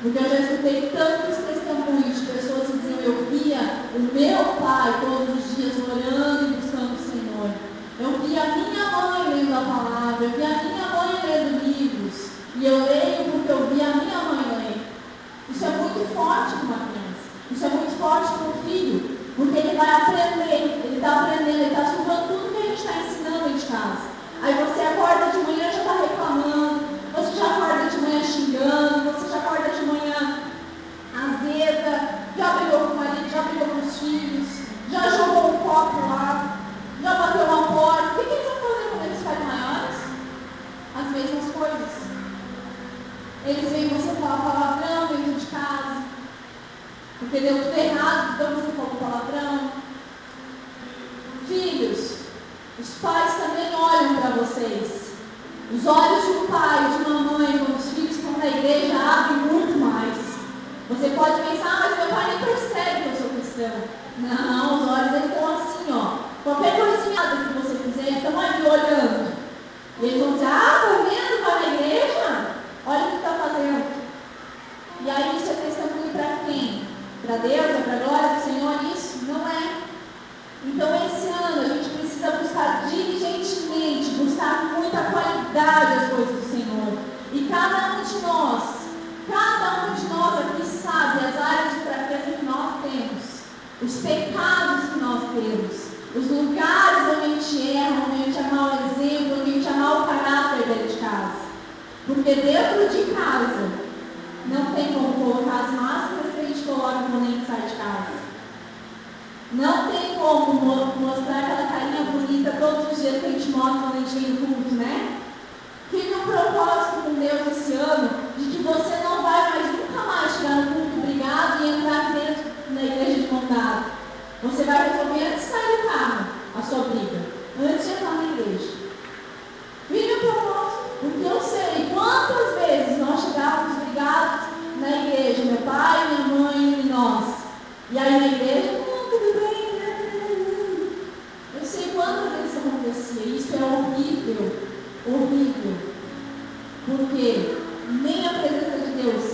Porque eu já escutei tantos testemunhos de pessoas que diziam: eu via o meu pai todos os dias orando e buscando o Senhor. Eu via a minha mãe lendo a palavra, eu via a minha mãe lendo livros. E eu leio porque eu vi a minha mãe ler. Isso é muito forte para uma criança. Isso é muito forte para um filho. Porque ele vai aprender, ele está aprendendo, ele está estudando tudo que a gente está ensinando dentro de casa. Aí você acorda de manhã e já está reclamando, você já acorda de manhã xingando, você já acorda de manhã azeda, já brigou com o marido, já brigou com os filhos, já jogou um copo lá, já bateu uma porta. O que eles vão fazer quando eles ficarem maiores? As mesmas coisas. Eles veem você falar palavrão dentro de casa, porque deu tudo errado, então você falou palavrão. Filhos, os pais também olham para vocês. Os olhos de um pai, de uma mãe, quando os filhos estão na igreja, abrem muito mais. Você pode pensar: mas meu pai nem percebe que eu sou cristão. Não, os olhos eles estão assim, ó. Qualquer coisinha que você fizer, eles estão ali olhando. E eles vão dizer: ah, tá vendo? Vai na igreja? Olha o que está fazendo. E aí isso é testemunho para quem? Para Deus? É para a glória do Senhor? Isso? Não é. Então esse ano a gente precisa buscar diligentemente, buscar com muita qualidade as coisas do Senhor. E cada um de nós aqui sabe as áreas de fraqueza que nós temos, os pecados que nós temos, os lugares onde a gente erra, onde a gente é mau exemplo, onde a gente é mau caráter dentro de casa. Porque dentro de casa não tem como colocar as máscaras que a gente coloca quando a gente sai de casa. Não tem como mostrar aquela carinha bonita todos os dias que a gente mostra quando a gente vem no culto, né? Fique um propósito com Deus esse ano de que você não vai mais, nunca mais chegar no culto obrigado e entrar dentro na igreja de mão dada. Você vai resolver antes de sair do carro a sua briga, antes de entrar na igreja. Fique um propósito, porque eu sei quantas vezes nós chegávamos brigados na igreja, meu pai, minha mãe e nós. E aí na igreja, tudo bem. Eu sei quantas vezes isso acontecia. Isso é horrível. Horrível. Porque nem a presença de Deus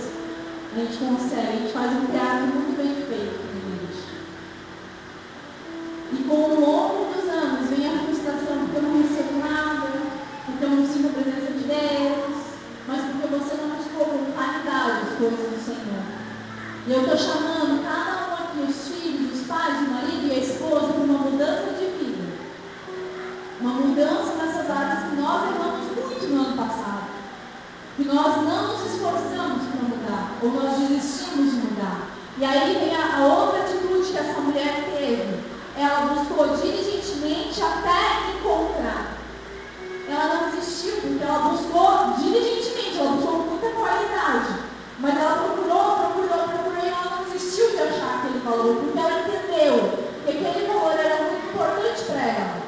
a gente consegue. A gente faz um teatro muito bem feito na igreja. E com o longo dos anos vem a frustração porque eu não recebo nada, porque eu não sinto a presença de Deus, mas porque você não buscou com qualidade as coisas do Senhor. E eu estou chamando cada um aqui, os filhos, os pais, o marido e a esposa, para uma mudança de vida. Uma mudança nessas áreas que nós erramos muito no ano passado. Que nós não nos esforçamos para mudar, ou nós desistimos de mudar. E aí vem a outra atitude que essa mulher teve. Ela buscou diligentemente até encontrar. Ela não desistiu, porque ela buscou diligentemente, ela buscou com muita qualidade. Mas ela procurou e ela não desistiu de achar aquele valor, porque ela entendeu que aquele valor era muito importante para ela.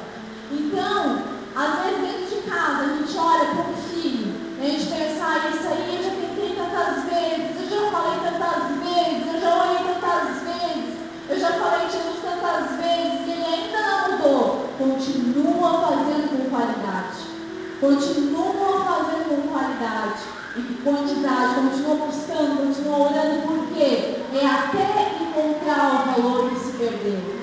Então, às vezes dentro de casa, a gente olha para um filho, e a gente pensa: isso aí eu já tentei tantas vezes, eu já falei tantas vezes, eu já orei tantas vezes, eu já falei de Jesus tantas vezes, e ele ainda não mudou. Continua fazendo com qualidade. Continua fazendo com qualidade e com quantidade, continua buscando, continua orando, porque é até encontrar o valor que se perdeu.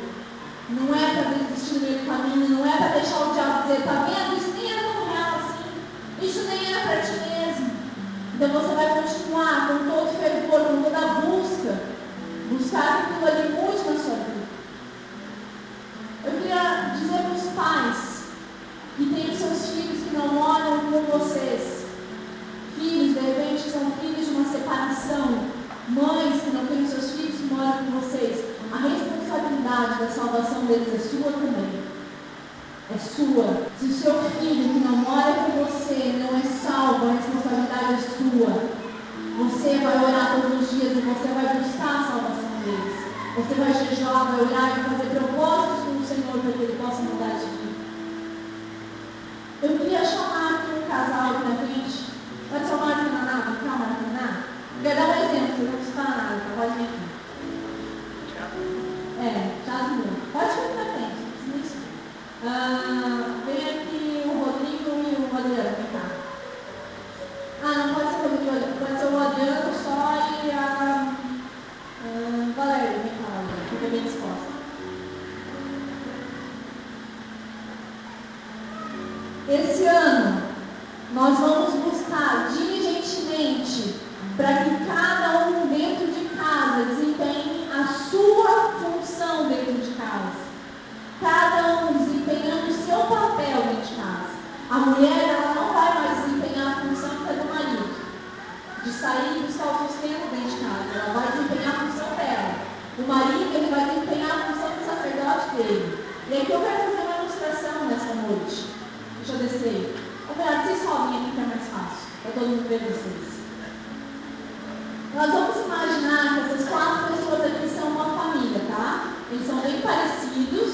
Não é para desistir no meio do caminho, não é para deixar o diabo dizer: tá vendo? Isso nem era tão real assim, isso nem era para ti mesmo. Então você vai continuar com todo fervor, com toda a buscar que aquilo ali mude na sua vida. Eu queria dizer para os pais que têm os seus filhos que não moram com vocês, filhos, de repente, são filhos de uma separação, mães que não têm os seus filhos que moram com vocês, a responsabilidade da salvação deles é sua também. É sua. Se o seu filho que não mora com você não é salvo, a responsabilidade é sua. Você vai orar todos os dias e você vai buscar a salvação deles. Você vai jejuar, vai orar e fazer propósitos com o Senhor para que Ele possa mudar de vida. Eu queria chamar aqui um casal aqui na frente. Pode chamar aqui na nave, calma aqui na nave. Eu quero dar um exemplo, você não precisa falar nada, tá? Pode vir aqui. Jasmine. Pode vir aqui na frente, não precisa isso. Vem aqui o Rodrigo e o Adriano, vem cá. Não pode ser o Rodrigo, pode ser o Adriano só e a Valéria, vem cá, fica bem disposta. Esse ano, nós vamos buscar diligentemente para que cada um dentro de casa desempenhe a sua função dentro de casa. Cada um desempenhando o seu papel dentro de casa. A mulher, ela não vai mais desempenhar a função que é do marido, de sair e buscar o sustento dentro de casa. Ela vai desempenhar a função dela. O marido, ele vai desempenhar a função do sacerdote dele. E aqui eu quero fazer uma ilustração nessa noite. Deixa eu descer. Vocês sobem aqui que é mais fácil, para todo mundo ver vocês. Nós vamos imaginar que essas 4 pessoas aqui são uma família, tá? Eles são bem parecidos,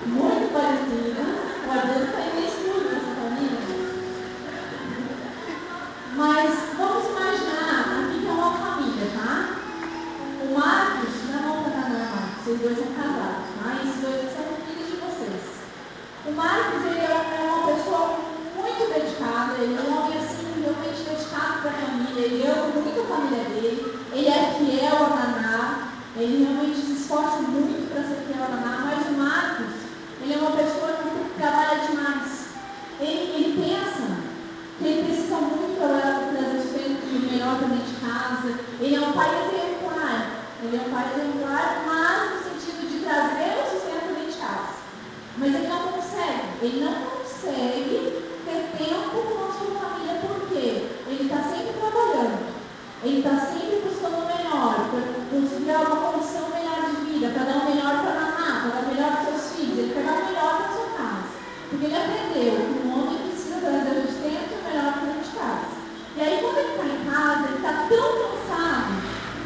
muito parecidos. O Adriano está em estudo nessa família. Mas vamos imaginar aqui que é uma família, tá? O Marcos, não vamos cantar nada, vocês dois são casados, tá? Esses dois são filhos de vocês. O Marcos, ele é uma pessoa muito dedicada, ele é um homem assim, realmente dedicado para a família, ele ama muito a família dele, ele é fiel a Naná, ele realmente se esforça muito para ser fiel a Naná, mas o Marcos, ele é uma pessoa que trabalha demais. Ele pensa que ele precisa muito trazer o sustento melhor para dentro de casa, ele é um pai exemplar, mas no sentido de trazer o sustento para dentro de casa. Mas ele não consegue ter tempo com a sua família, porque ele está sempre trabalhando, ele está sempre buscando o melhor, para conseguir uma condição melhor de vida, para dar o melhor para a Naná, para dar o melhor para os seus filhos, ele quer dar o melhor para a sua casa, porque ele aprendeu que um homem precisa trazer o sustento e o melhor para dentro de casa. E aí quando ele está em casa, ele está tão cansado,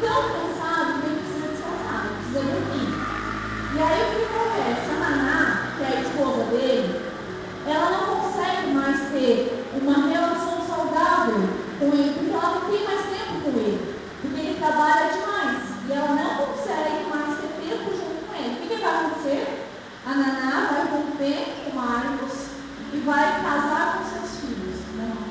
que ele precisa descansar, ele precisa dormir. E aí o que acontece? A Naná, que é a esposa dele, ela não consegue mais ter uma relação saudável com ele, porque ela não tem mais tempo com ele, porque ele trabalha demais, e ela não consegue mais ter tempo junto com ele. O que vai acontecer? A Naná vai romper com Marcos e vai casar com seus filhos. Não.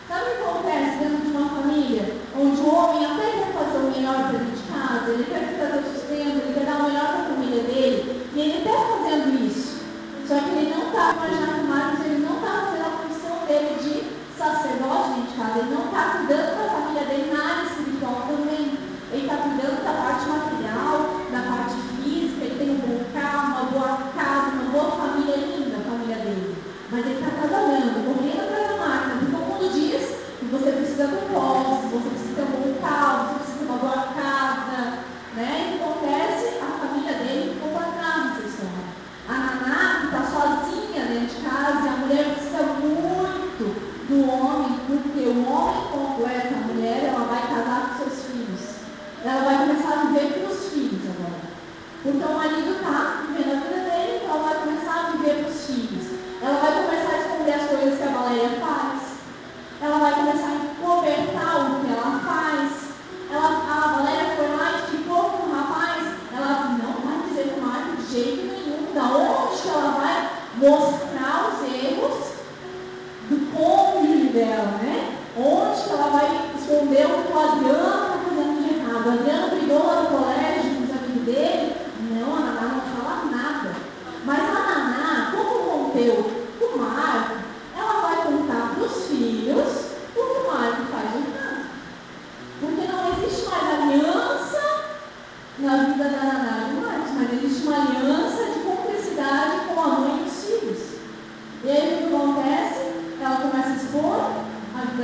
Sabe o que acontece dentro de uma família, onde o homem até quer fazer o melhor para dentro de casa, ele quer trazer o sustento, ele quer dar o melhor para a família dele, e ele está fazendo isso. Só que ele não está, imaginando Marcos, ele não está fazendo a função dele de sacerdote dentro de casa, ele não está cuidando da família dele na área espiritual também. Ele está cuidando da parte material, da parte física, ele tem um bom carro, uma boa casa, uma boa família linda, a família dele. Mas ele está trabalhando, correndo atrás da máquina, porque o mundo diz que você precisa de um posse, você precisa ter um bom carro, você precisa ter uma boa casa, né? E o que acontece? A família dele ficou para trás nessa história. A Naná, que está sozinha dentro de casa, e a mulher precisa muito do homem, porque o homem completa a mulher, ela vai casar com seus filhos. Ela vai começar a viver com os filhos agora. Porque o marido está vivendo a vida dele, então ela vai começar a viver com os filhos. Ela vai começar a esconder as coisas que a Valéria faz. Ela vai começar a cobertar o que ela faz. A Valéria foi lá e ficou com o rapaz. Ela não vai dizer com o Marco de jeito nenhum. Da onde que ela vai mostrar os erros do cônjuge dela, né? Onde que ela vai esconder o que o Adriano está fazendo de errado. O Adriano brigou lá no colégio com os amigos dele. Não, a Naná não fala nada. Mas a Naná, como rompeu com o Marco, ela vai contar para os filhos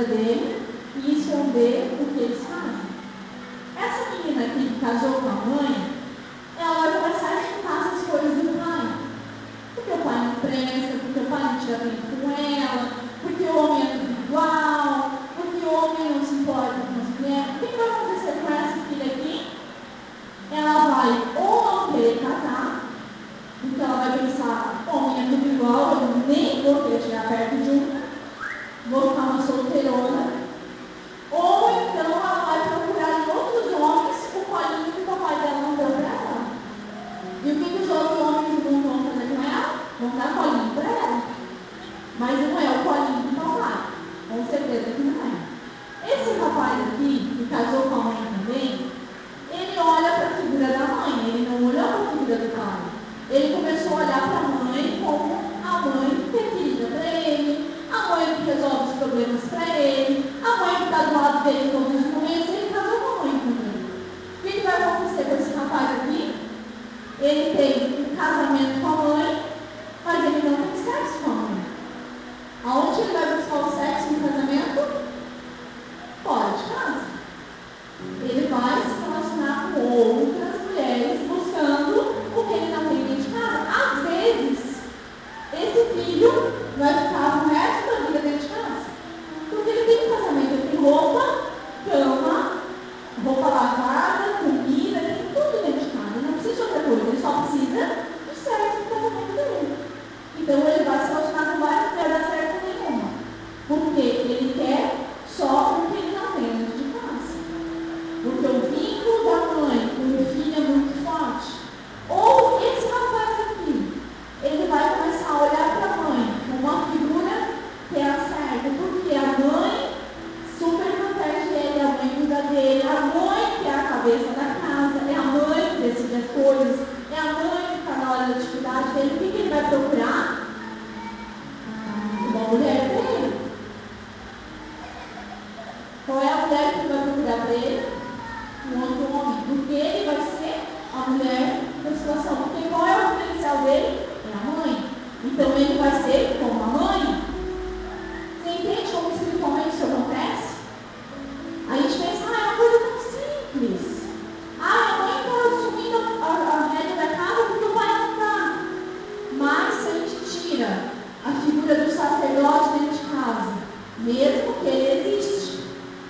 vida dele e esconder o que eles fazem. Essa menina aqui que casou com a mãe, ela vai começar a escutar essas coisas do pai. Porque o pai não presta, porque o pai não tira tempo com ela, porque o homem é tudo igual, porque o homem não se importa com as mulheres. O que vai acontecer com essa filha aqui? Ela vai ou não querer casar, então ela vai pensar, homem é tudo igual, eu nem vou querer chegar perto de um, vou ficar uma solteirona. Ou então ela vai procurar em outros homens o colinho que o papai dela não deu para ela. E o que os outros homens não vão fazer com ela? Vão dar colinho para ela. Mas não é o colinho do papai. Com certeza que não é. Esse rapaz aqui, que casou com a mãe também, ele olha para a figura da mãe, ele não olhou para a figura do pai. Ele começou a olhar para a mãe como a mãe que é querida para ele, a mãe que resolve os problemas para ele, a mãe que está do lado dele em todos os momentos. Ele casou com a mãe também. O que vai acontecer com esse rapaz aqui? Ele tem um casamento com a mãe, mas ele não tem sexo com a mãe. Aonde ele vai buscar o sexo no casamento? Fora de casa. Ele vai se relacionar com outras mulheres buscando o que ele não tem dentro de casa. Às vezes, esse filho vai ficar o resto da vida dentro de casa. Porque ele tem um casamento, ele tem roupa, cama, roupa lavada, comida, tem tudo dentro de casa. Ele não precisa de outra coisa, ele só precisa do sexo no casamento dele. Então ele vai se relacionar com várias mulheres, não dá certo nenhuma. Porque ele quer só o que ele não tem dentro de casa. Porque o vínculo da mãe com o filho é muito forte. Ou esse rapaz aqui, ele vai começar a olhar para a mãe como uma figura que é a certa, porque a mãe super protege ele, a mãe cuida dele, a mãe que é a cabeça da casa, é a mãe que decide as coisas, é a mãe que está na hora da atividade dele. O que ele vai procurar? Uma mulher para ele. Qual é a mulher que ele vai procurar para ele? Um outro homem. Porque ele vai ser a mulher da situação. Porque qual é o diferencial dele? É a mãe. Então ele vai ser como a mãe. Você entende como espiritualmente isso acontece? A gente pensa, é uma coisa tão simples. A mãe está assumindo a rédea da casa porque o pai não está. Mas se a gente tira a figura do sacerdote dentro de casa, mesmo que ele existe,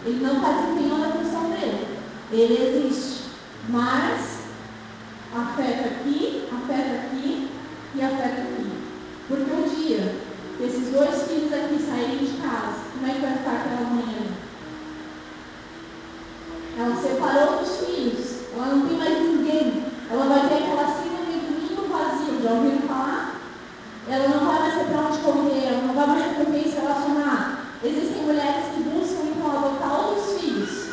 ele não está desempenhando a função dele. Ele existe. Mas afeta aqui e afeta aqui. Porque o dia que esses dois filhos aqui saírem de casa, como é que vai ficar aquela mãe ali? Ela separou dos filhos, ela não tem mais ninguém. Ela vai ter aquela síndrome do ninho vazio, já ouviram falar? Ela não vai mais ter para onde correr, ela não vai mais ter com quem se relacionar. Existem mulheres que buscam então adotar outros filhos.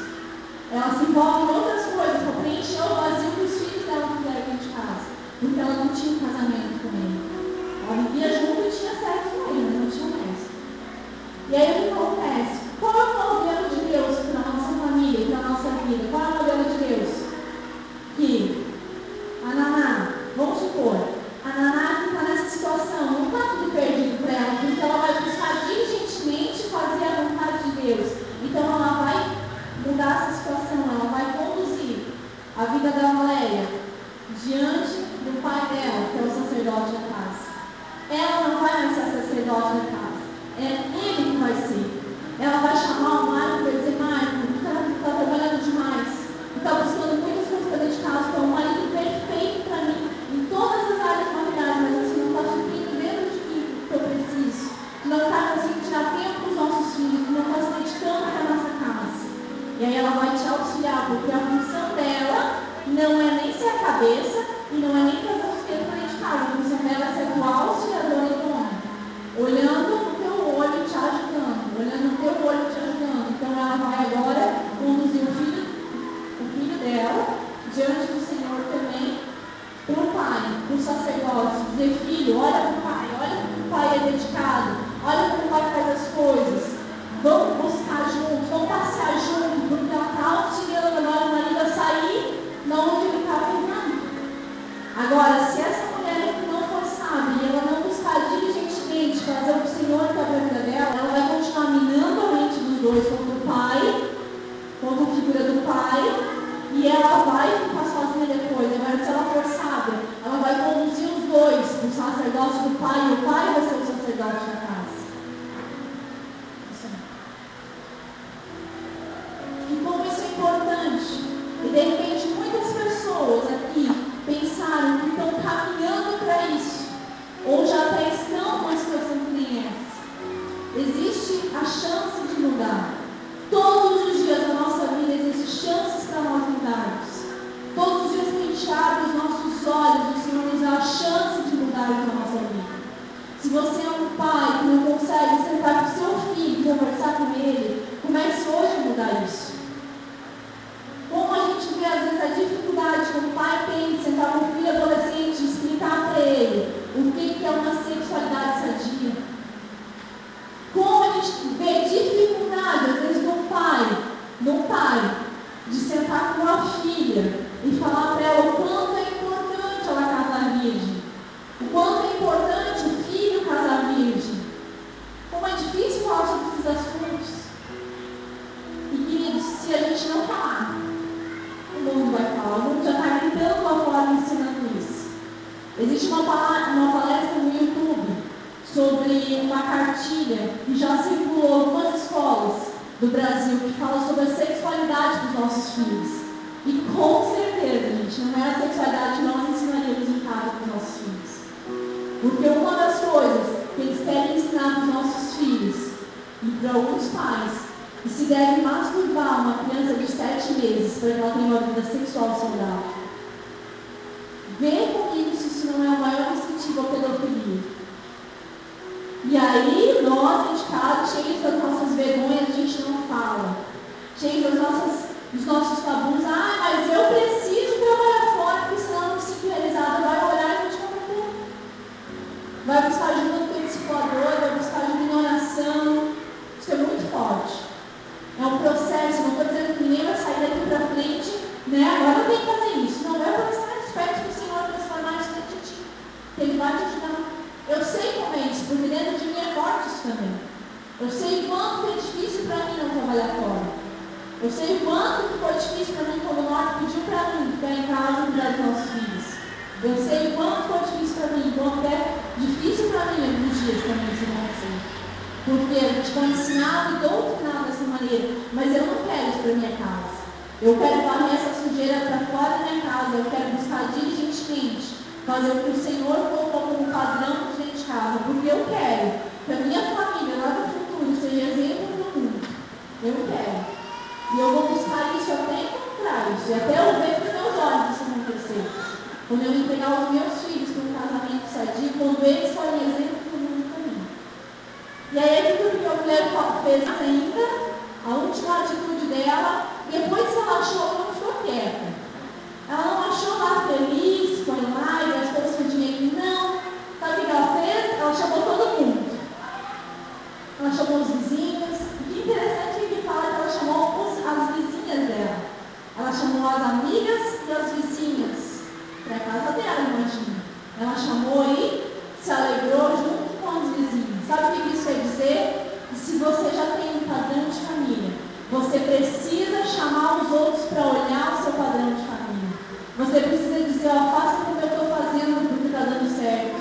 Elas se envolvem em outras coisas para preencher o vazio que os filhos dela fizeram dentro de casa. Porque ela não tinha um casamento com ele. Ela vivia junto e tinha sexo com ele, mas não tinha resto. E aí o que acontece? Qual é o modelo de Deus para a nossa família, para a nossa vida? Qual é o modelo de Deus? Que pai e ela vai ficar sozinha depois. Agora, se ela for sábia, ela vai conduzir os dois, o sacerdócio do pai e o pai vai ser o sacerdote da casa. E como isso é importante. E de repente muitas pessoas aqui pensaram que estão caminhando para isso, ou já até estão numa situação que nem essa. Existe a chance de mudar. Todos os dias da nossa vida existem chances para nós mudarmos. Todos os dias que a gente abre os nossos olhos, o Senhor nos dá a chance de mudar na nossa vida. Se você é um pai que não consegue sentar com seu filho e conversar com ele, comece hoje a mudar isso. Como a gente vê às vezes a dificuldade que o pai tem de sentar com o filho adolescente e explicar para ele o que é uma sexualidade sadia. Como a gente vê dificuldade, às vezes, no pai, de sentar com a filha e falar para ela o quanto é importante ela casar virgem, o quanto é importante o filho casar virgem. Como é difícil falar sobre esses assuntos. E, queridos, se a gente não falar, o mundo vai falar, o mundo já está gritando lá fora ensinando isso. Existe uma palestra no YouTube sobre uma cartilha que já circulou em algumas escolas do Brasil que fala sobre a sexualidade dos nossos filhos. E com certeza, gente, não é a sexualidade que nós ensinaríamos em casa para os nossos filhos. Porque uma das coisas que eles querem ensinar para os nossos filhos e para alguns pais, que se deve masturbar uma criança de 7 meses para que ela tenha uma vida sexual saudável. Vê comigo se isso não é o maior incentivo à pedofilia. E aí, nós, dentro de casa, cheios das nossas vergonhas, a gente não fala. Cheios dos nossos tabus. Ah, mas eu preciso trabalhar fora, porque senão eu não me sinto realizada. Vai orar e a gente vai ter. Vai buscar ajuda no teu psicolador, vai buscar ajuda em oração. Isso é muito forte. É um processo, não estou dizendo que ninguém vai sair daqui para frente, né? Agora eu tenho que fazer isso. Não, é para estar esperto para o Senhor transformar isso dentro de ti. Ele vai te ajudar. Eu sei como é isso, porque dentro de mim é forte isso também. Eu sei o quanto é difícil para mim não trabalhar fora. Eu sei o quanto foi difícil para mim quando o Norte pediu para mim ficar em casa e cuidar dos nossos filhos. Eu sei o quanto foi difícil para mim, quanto é difícil para mim alguns dias também se não assim. Porque a gente foi ensinado e doutrinado dessa maneira, mas eu não quero isso para minha casa. Eu quero varrer essa sujeira para fora da minha casa, eu quero buscar diligentemente fazer o que o Senhor colocou como padrão dentro de casa, porque eu quero que a minha família lá no futuro seja exemplo no mundo. Eu quero. E eu vou buscar isso até encontrar isso, e até eu ver com meus olhos isso acontecer. Quando eu entregar os meus filhos para um casamento sadio, quando eles forem exemplo no mundo também. E aí aquilo que a mulher fez ainda, a última atitude dela, depois que ela achou, ela não ficou quieta. Ela não achou lá feliz, foi lá e gastou seu dinheiro. Não. Sabe o que ela fez? Ela chamou todo mundo. Ela chamou os vizinhos. E que interessante que ele fala que ela chamou as vizinhas dela. Ela chamou as amigas e as vizinhas. Para a casa dela, imagina. Ela chamou e se alegrou junto com os vizinhos. Sabe o que isso quer dizer? Que se você já tem um padrão de família, você precisa chamar os outros para olhar o seu padrão de família. Você precisa dizer, ó, faça como eu estou fazendo porque está dando certo.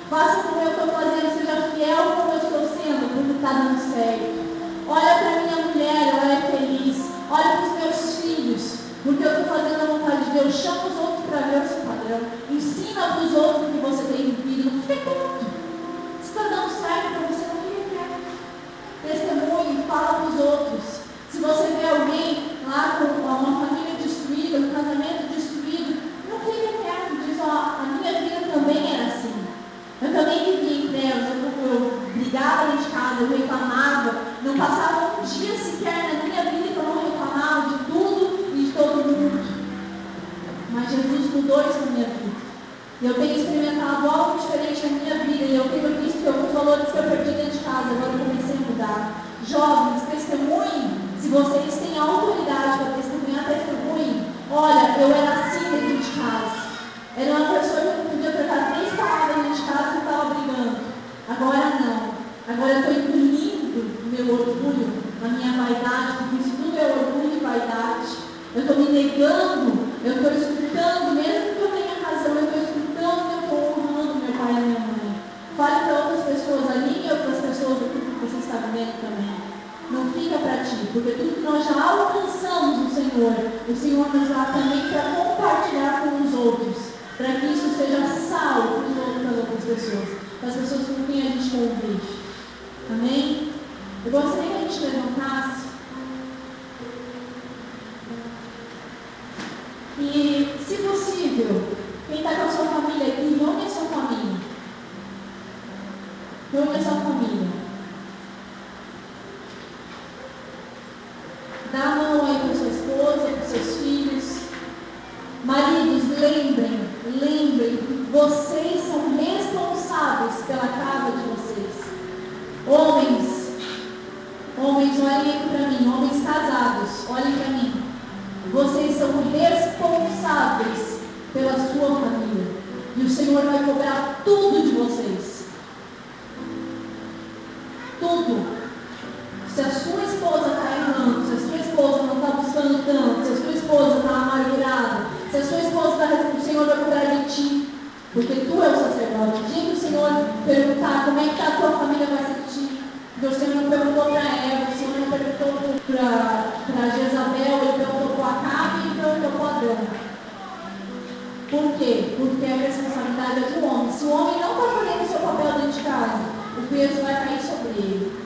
Faça como eu estou fazendo, seja fiel como eu estou sendo porque está dando certo. Olha para minha mulher, ela é feliz. Olha para os meus filhos, porque eu estou fazendo a vontade de Deus. Chama os outros para ver o seu padrão. Ensina para os outros o que você tem vivido. Não fique quieto. Se está dando certo para você, não fique quieto. Testemunhe, fala para os outros. Se você vê alguém lá com uma família destruída, um casamento destruído, não fique quieto, diz, ó, a minha vida também era assim. Eu também vivia em trevas, eu brigava dentro de casa, eu reclamava, não passava um dia sequer na minha vida que eu não reclamava de tudo e de todo mundo. Mas Jesus mudou isso na minha vida. E eu tenho experimentado algo diferente na minha vida, e eu tenho visto que alguns valores que eu perdi dentro de casa, agora eu comecei a mudar. Jovens, testemunhem. Se vocês têm autoridade para testemunhar, testemunhem. Olha, eu era assim dentro de casa. Era uma pessoa que eu não podia trocar 3 palavras dentro de casa e estava brigando. Agora não. Agora eu estou engolindo o meu orgulho, a minha vaidade, porque isso tudo é orgulho e vaidade. eu estou me negando, eu estou escutando, mesmo que eu tenha razão, eu estou escutando, eu estou honrando meu pai e minha mãe. Fale para outras pessoas, alinhe outras pessoas do que você está vivendo também. Não fica para ti, porque tudo que nós já alcançamos no Senhor, o Senhor nos dá também para compartilhar com os outros, para que isso seja sal para as outras pessoas, para as pessoas com quem a gente convive. Amém? Eu gostaria que a gente levantasse e, se possível, quem está com a sua família aqui, reúne a sua família. Reúne a sua família. Dá a mão aí para sua esposa, para seus filhos. Maridos, lembrem que vocês são responsáveis pela casa de vocês. Homens, olhem aqui para mim. Homens casados, olhem para mim. Vocês são responsáveis pela sua família. E o Senhor vai cobrar tudo de vocês. Tudo. Se a sua esposa está errando, se a sua esposa não está buscando tanto, se a sua esposa está amargurada, se a sua esposa está, o Senhor vai cobrar de ti, porque tu é o sacerdote. O dia que o Senhor perguntar como é que está a tua família, vai ser de ti. Porque o Senhor não perguntou para Eva, o Senhor não perguntou para Jezabel, ele perguntou para Acabe e ele perguntou para Adão. Por quê? Porque a responsabilidade é do homem. Se o homem não está fazendo o seu papel dentro de casa, o peso vai cair sobre ele.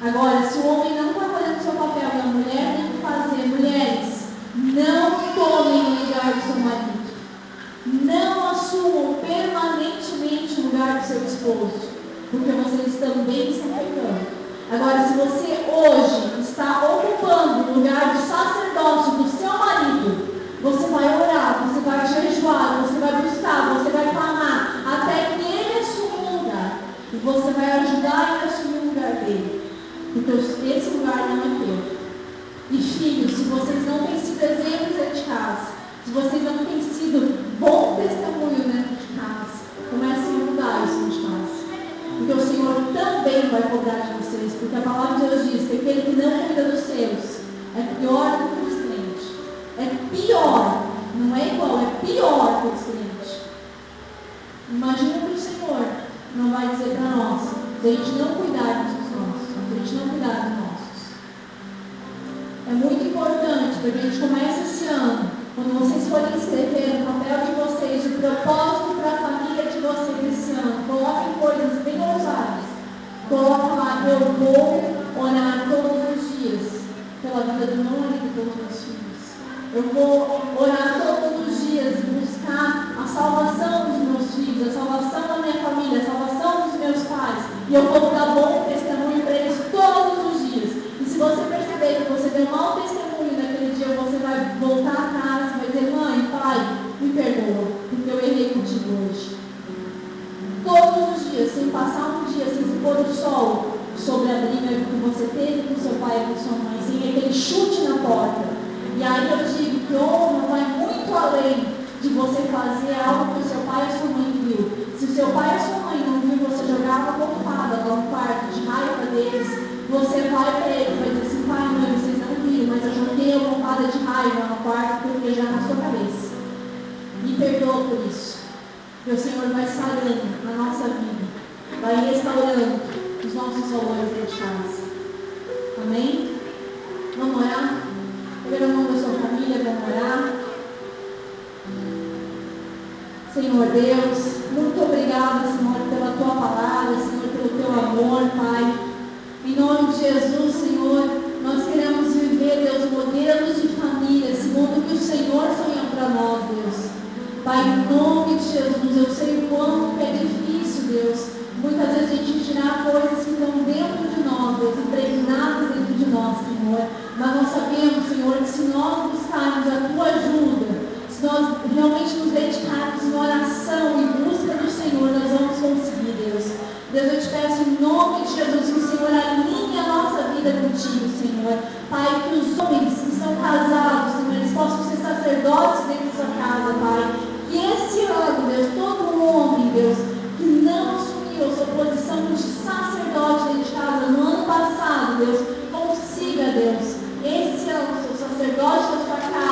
Agora, se o homem não está fazendo o seu papel e a mulher tem que fazer, mulheres, não tomem o lugar do seu marido. Não assumam permanentemente o lugar do seu esposo, porque vocês também estão pecando. Agora, se você hoje está ocupando o lugar de sacerdócio do seu marido, você vai orar, você vai jejuar, você vai buscar, você vai clamar, até que ele assuma o lugar. E você vai ajudar ele a assumir o lugar dele. Porque esse lugar não é teu. E filhos, se vocês não têm sido exemplos dentro de casa, se vocês não têm sido bom testemunho dentro de casa, comecem a mudar isso dentro de casa. Porque o Senhor também vai cobrar de vocês. Porque a palavra de Deus diz que aquele que não cuida dos seus é pior do que o descrente. É pior, não é igual, é pior que o descrente. Imagina que o Senhor não vai dizer para nós, se a gente não cuidar dos nossos, se a gente não cuidar dos nossos. É muito importante para que a gente comece esse ano, quando vocês forem escrever no papel de vocês o propósito para a família de vocês esse ano, coloquem coisas bem ousadas. Coloquem lá, eu vou orar todos os dias pela vida do meu marido e pelos meus filhos. Eu vou orar todos os dias e buscar a salvação dos meus filhos, a salvação da minha família, a salvação dos meus pais. E eu vou dar bom testemunho para eles todos os dias. E se você perceber que você deu mau testemunho naquele dia, você vai voltar a casa e vai dizer, mãe, pai, me perdoa, porque eu errei contigo hoje. Todos os dias, sem passar um dia, sem se pôr o sol sobre a briga que você teve com seu pai e com sua mãe, sem aquele chute na porta. E aí eu digo que honra vai muito além de você fazer algo que o seu pai e a sua mãe viu. Se o seu pai e a sua mãe não viu você jogar uma almofada lá no quarto de raiva deles, você vai para ele e vai dizer assim, pai e mãe, vocês não viram, mas eu joguei a almofada de raiva no quarto porque já na sua cabeça. Me perdoa por isso. E o Senhor vai sarando na nossa vida, vai restaurando os nossos valores dentro de casa. Amém? Vamos orar? Pelo nome da sua família, vamos orar. Senhor Deus, muito obrigada, Senhor, pela tua palavra, Senhor, pelo teu amor, Pai. Em nome de Jesus, Senhor, nós queremos viver, Deus, modelos de família, segundo o que o Senhor sonhou para nós, Deus. Pai, em nome de Jesus, eu sei o quanto é difícil, Deus, muitas vezes a gente tirar coisas que estão dentro de nós, Deus, impregnadas dentro de nós, Senhor. Mas nós sabemos, Senhor, que se nós buscarmos a tua ajuda, se nós realmente nos dedicarmos em oração e busca do Senhor, nós vamos conseguir, Deus. Deus, eu te peço em nome de Jesus que o Senhor alinhe a nossa vida contigo, Senhor. Pai, que os homens que são casados, Senhor, eles possam ser sacerdotes dentro da sua casa, Pai. Que esse ano, Deus, todo homem, Deus, que não assumiu a sua posição de sacerdote dentro de casa no ano passado, Deus, consiga, Deus, esse ano, seu sacerdote da sua casa,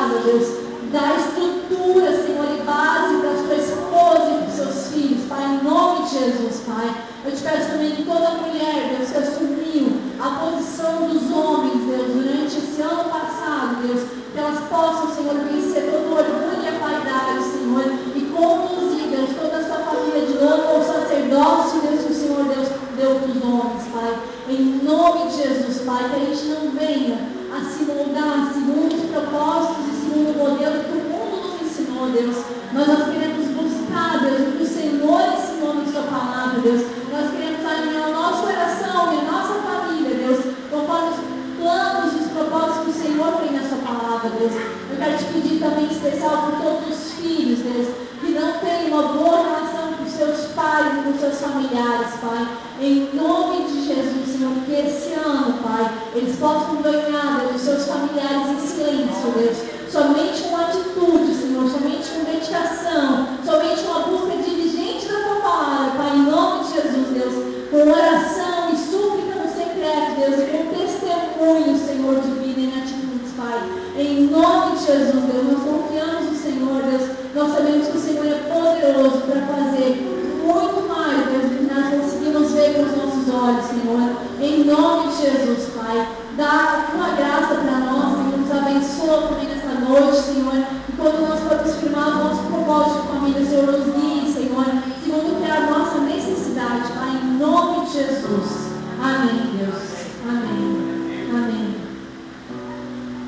de Jesus, Pai, que a gente não venha a se moldar segundo os propósitos e segundo o modelo que o mundo nos ensinou, Deus. Mas nós queremos buscar, Deus, o que o Senhor ensinou na Sua palavra, Deus. Nós queremos alinhar o nosso coração e a nossa família, Deus, conforme os planos e os propósitos que o Senhor tem na Sua palavra, Deus. Eu quero te pedir também em especial por todos os filhos, Deus, que não têm uma boa relação com seus pais e com seus familiares, Pai. Em nome de Jesus, Senhor, que esse ano, Pai, eles possam ganhar, Deus, os seus familiares em silêncio, Deus. Somente com atitude, Senhor, somente com dedicação, somente com a busca diligente da Tua palavra, Pai, em nome de Jesus, Deus, com oração e súplica no secreto, Deus, e com testemunho, Senhor, de vida e atitudes, Pai. Em nome de Jesus, Deus, nós confiamos no Senhor, Deus, nós sabemos que o Senhor é poderoso para fazer muito mais, Deus, do que nós conseguimos ver com os nossos olhos, Senhor. Em nome de Jesus, Pai, dá uma graça para nós, Senhor, nos abençoa também nessa noite, Senhor, e quando nós formos firmar o nosso propósito de família, Senhor, nos guie, Senhor, segundo que é a nossa necessidade, Pai, em nome de Jesus. Amém, Deus. Amém. Amém.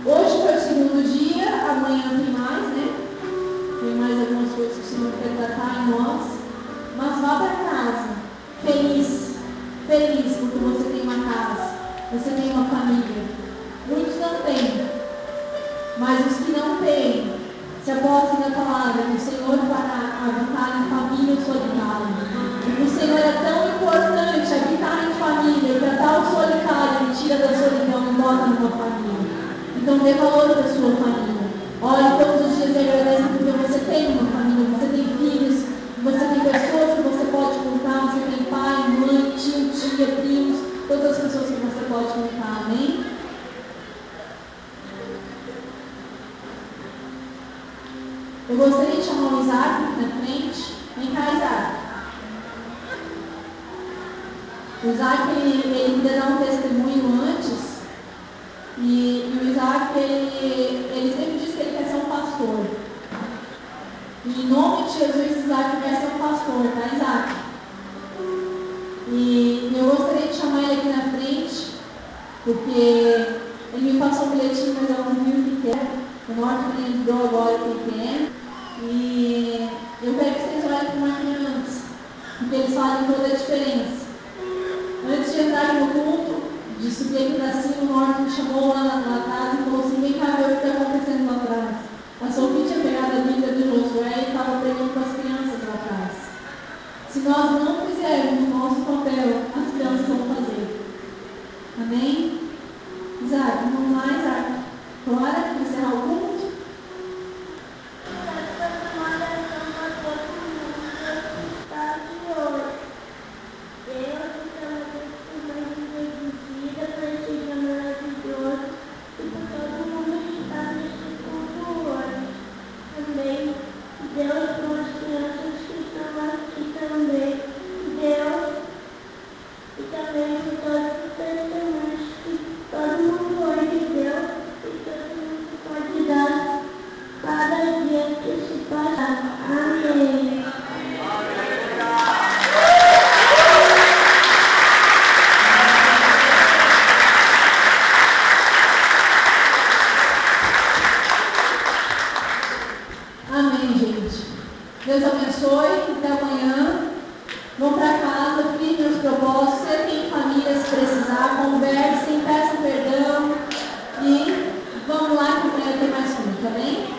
Hoje foi o segundo dia, amanhã tem mais, né? Tem mais algumas coisas que o Senhor quer tratar em nós. Mas vá para casa, feliz, feliz, porque você tem uma casa, você tem uma família. Muitos não têm, mas os que não têm, se apostem na palavra que o Senhor fará habitar em família solitária. O Senhor é tão importante habitar em família, que a tal solitária Ele tira da solidão e bota numa família. Então dê valor para a sua família. Ore todos os dias e agradeça porque você tem uma família, você tem filhos, você tem pessoas que você pode contar, você tem pai, mãe, tio, tia, primos, todas as pessoas que você pode contar, amém? Eu gostaria de chamar o Isaac aqui na frente. Vem cá, Isaac. O Isaac, ele ainda dá um testemunho antes. E o Isaac, ele sempre diz que ele quer ser um pastor. E em nome de Jesus, Isaac quer ser um pastor, tá, Isaac? E eu gostaria de chamar ele aqui na frente, porque ele me passou um bilhetinho, mas eu não vi o que é. O Norte me lembrou agora o que é. E eu quero que vocês olhem para uma criança, porque eles fazem toda a diferença. Antes de entrar no culto, de subir aqui para cima, o Norte me chamou lá na casa e falou assim: vem cá ver o que está acontecendo lá atrás. A Sophie tinha pegado a Bíblia de Josué e estava pregando para as crianças lá atrás. Se nós não fizermos o nosso papel, as crianças vão fazer. Amém? Isaac, vamos lá, Isaac. Bora encerrar o culto? Deus com as crianças que estão aqui também. Deus e também por todos os testemunhos que todo mundo hoje Deus e todo mundo pode dar cada dia que se passar. Amém. Amém, gente. Deus abençoe. Até amanhã. Vão para casa, firmem os propósitos. Se tem família, se precisar, conversem, peçam perdão. E vamos lá que amanhã tem mais culto, amém?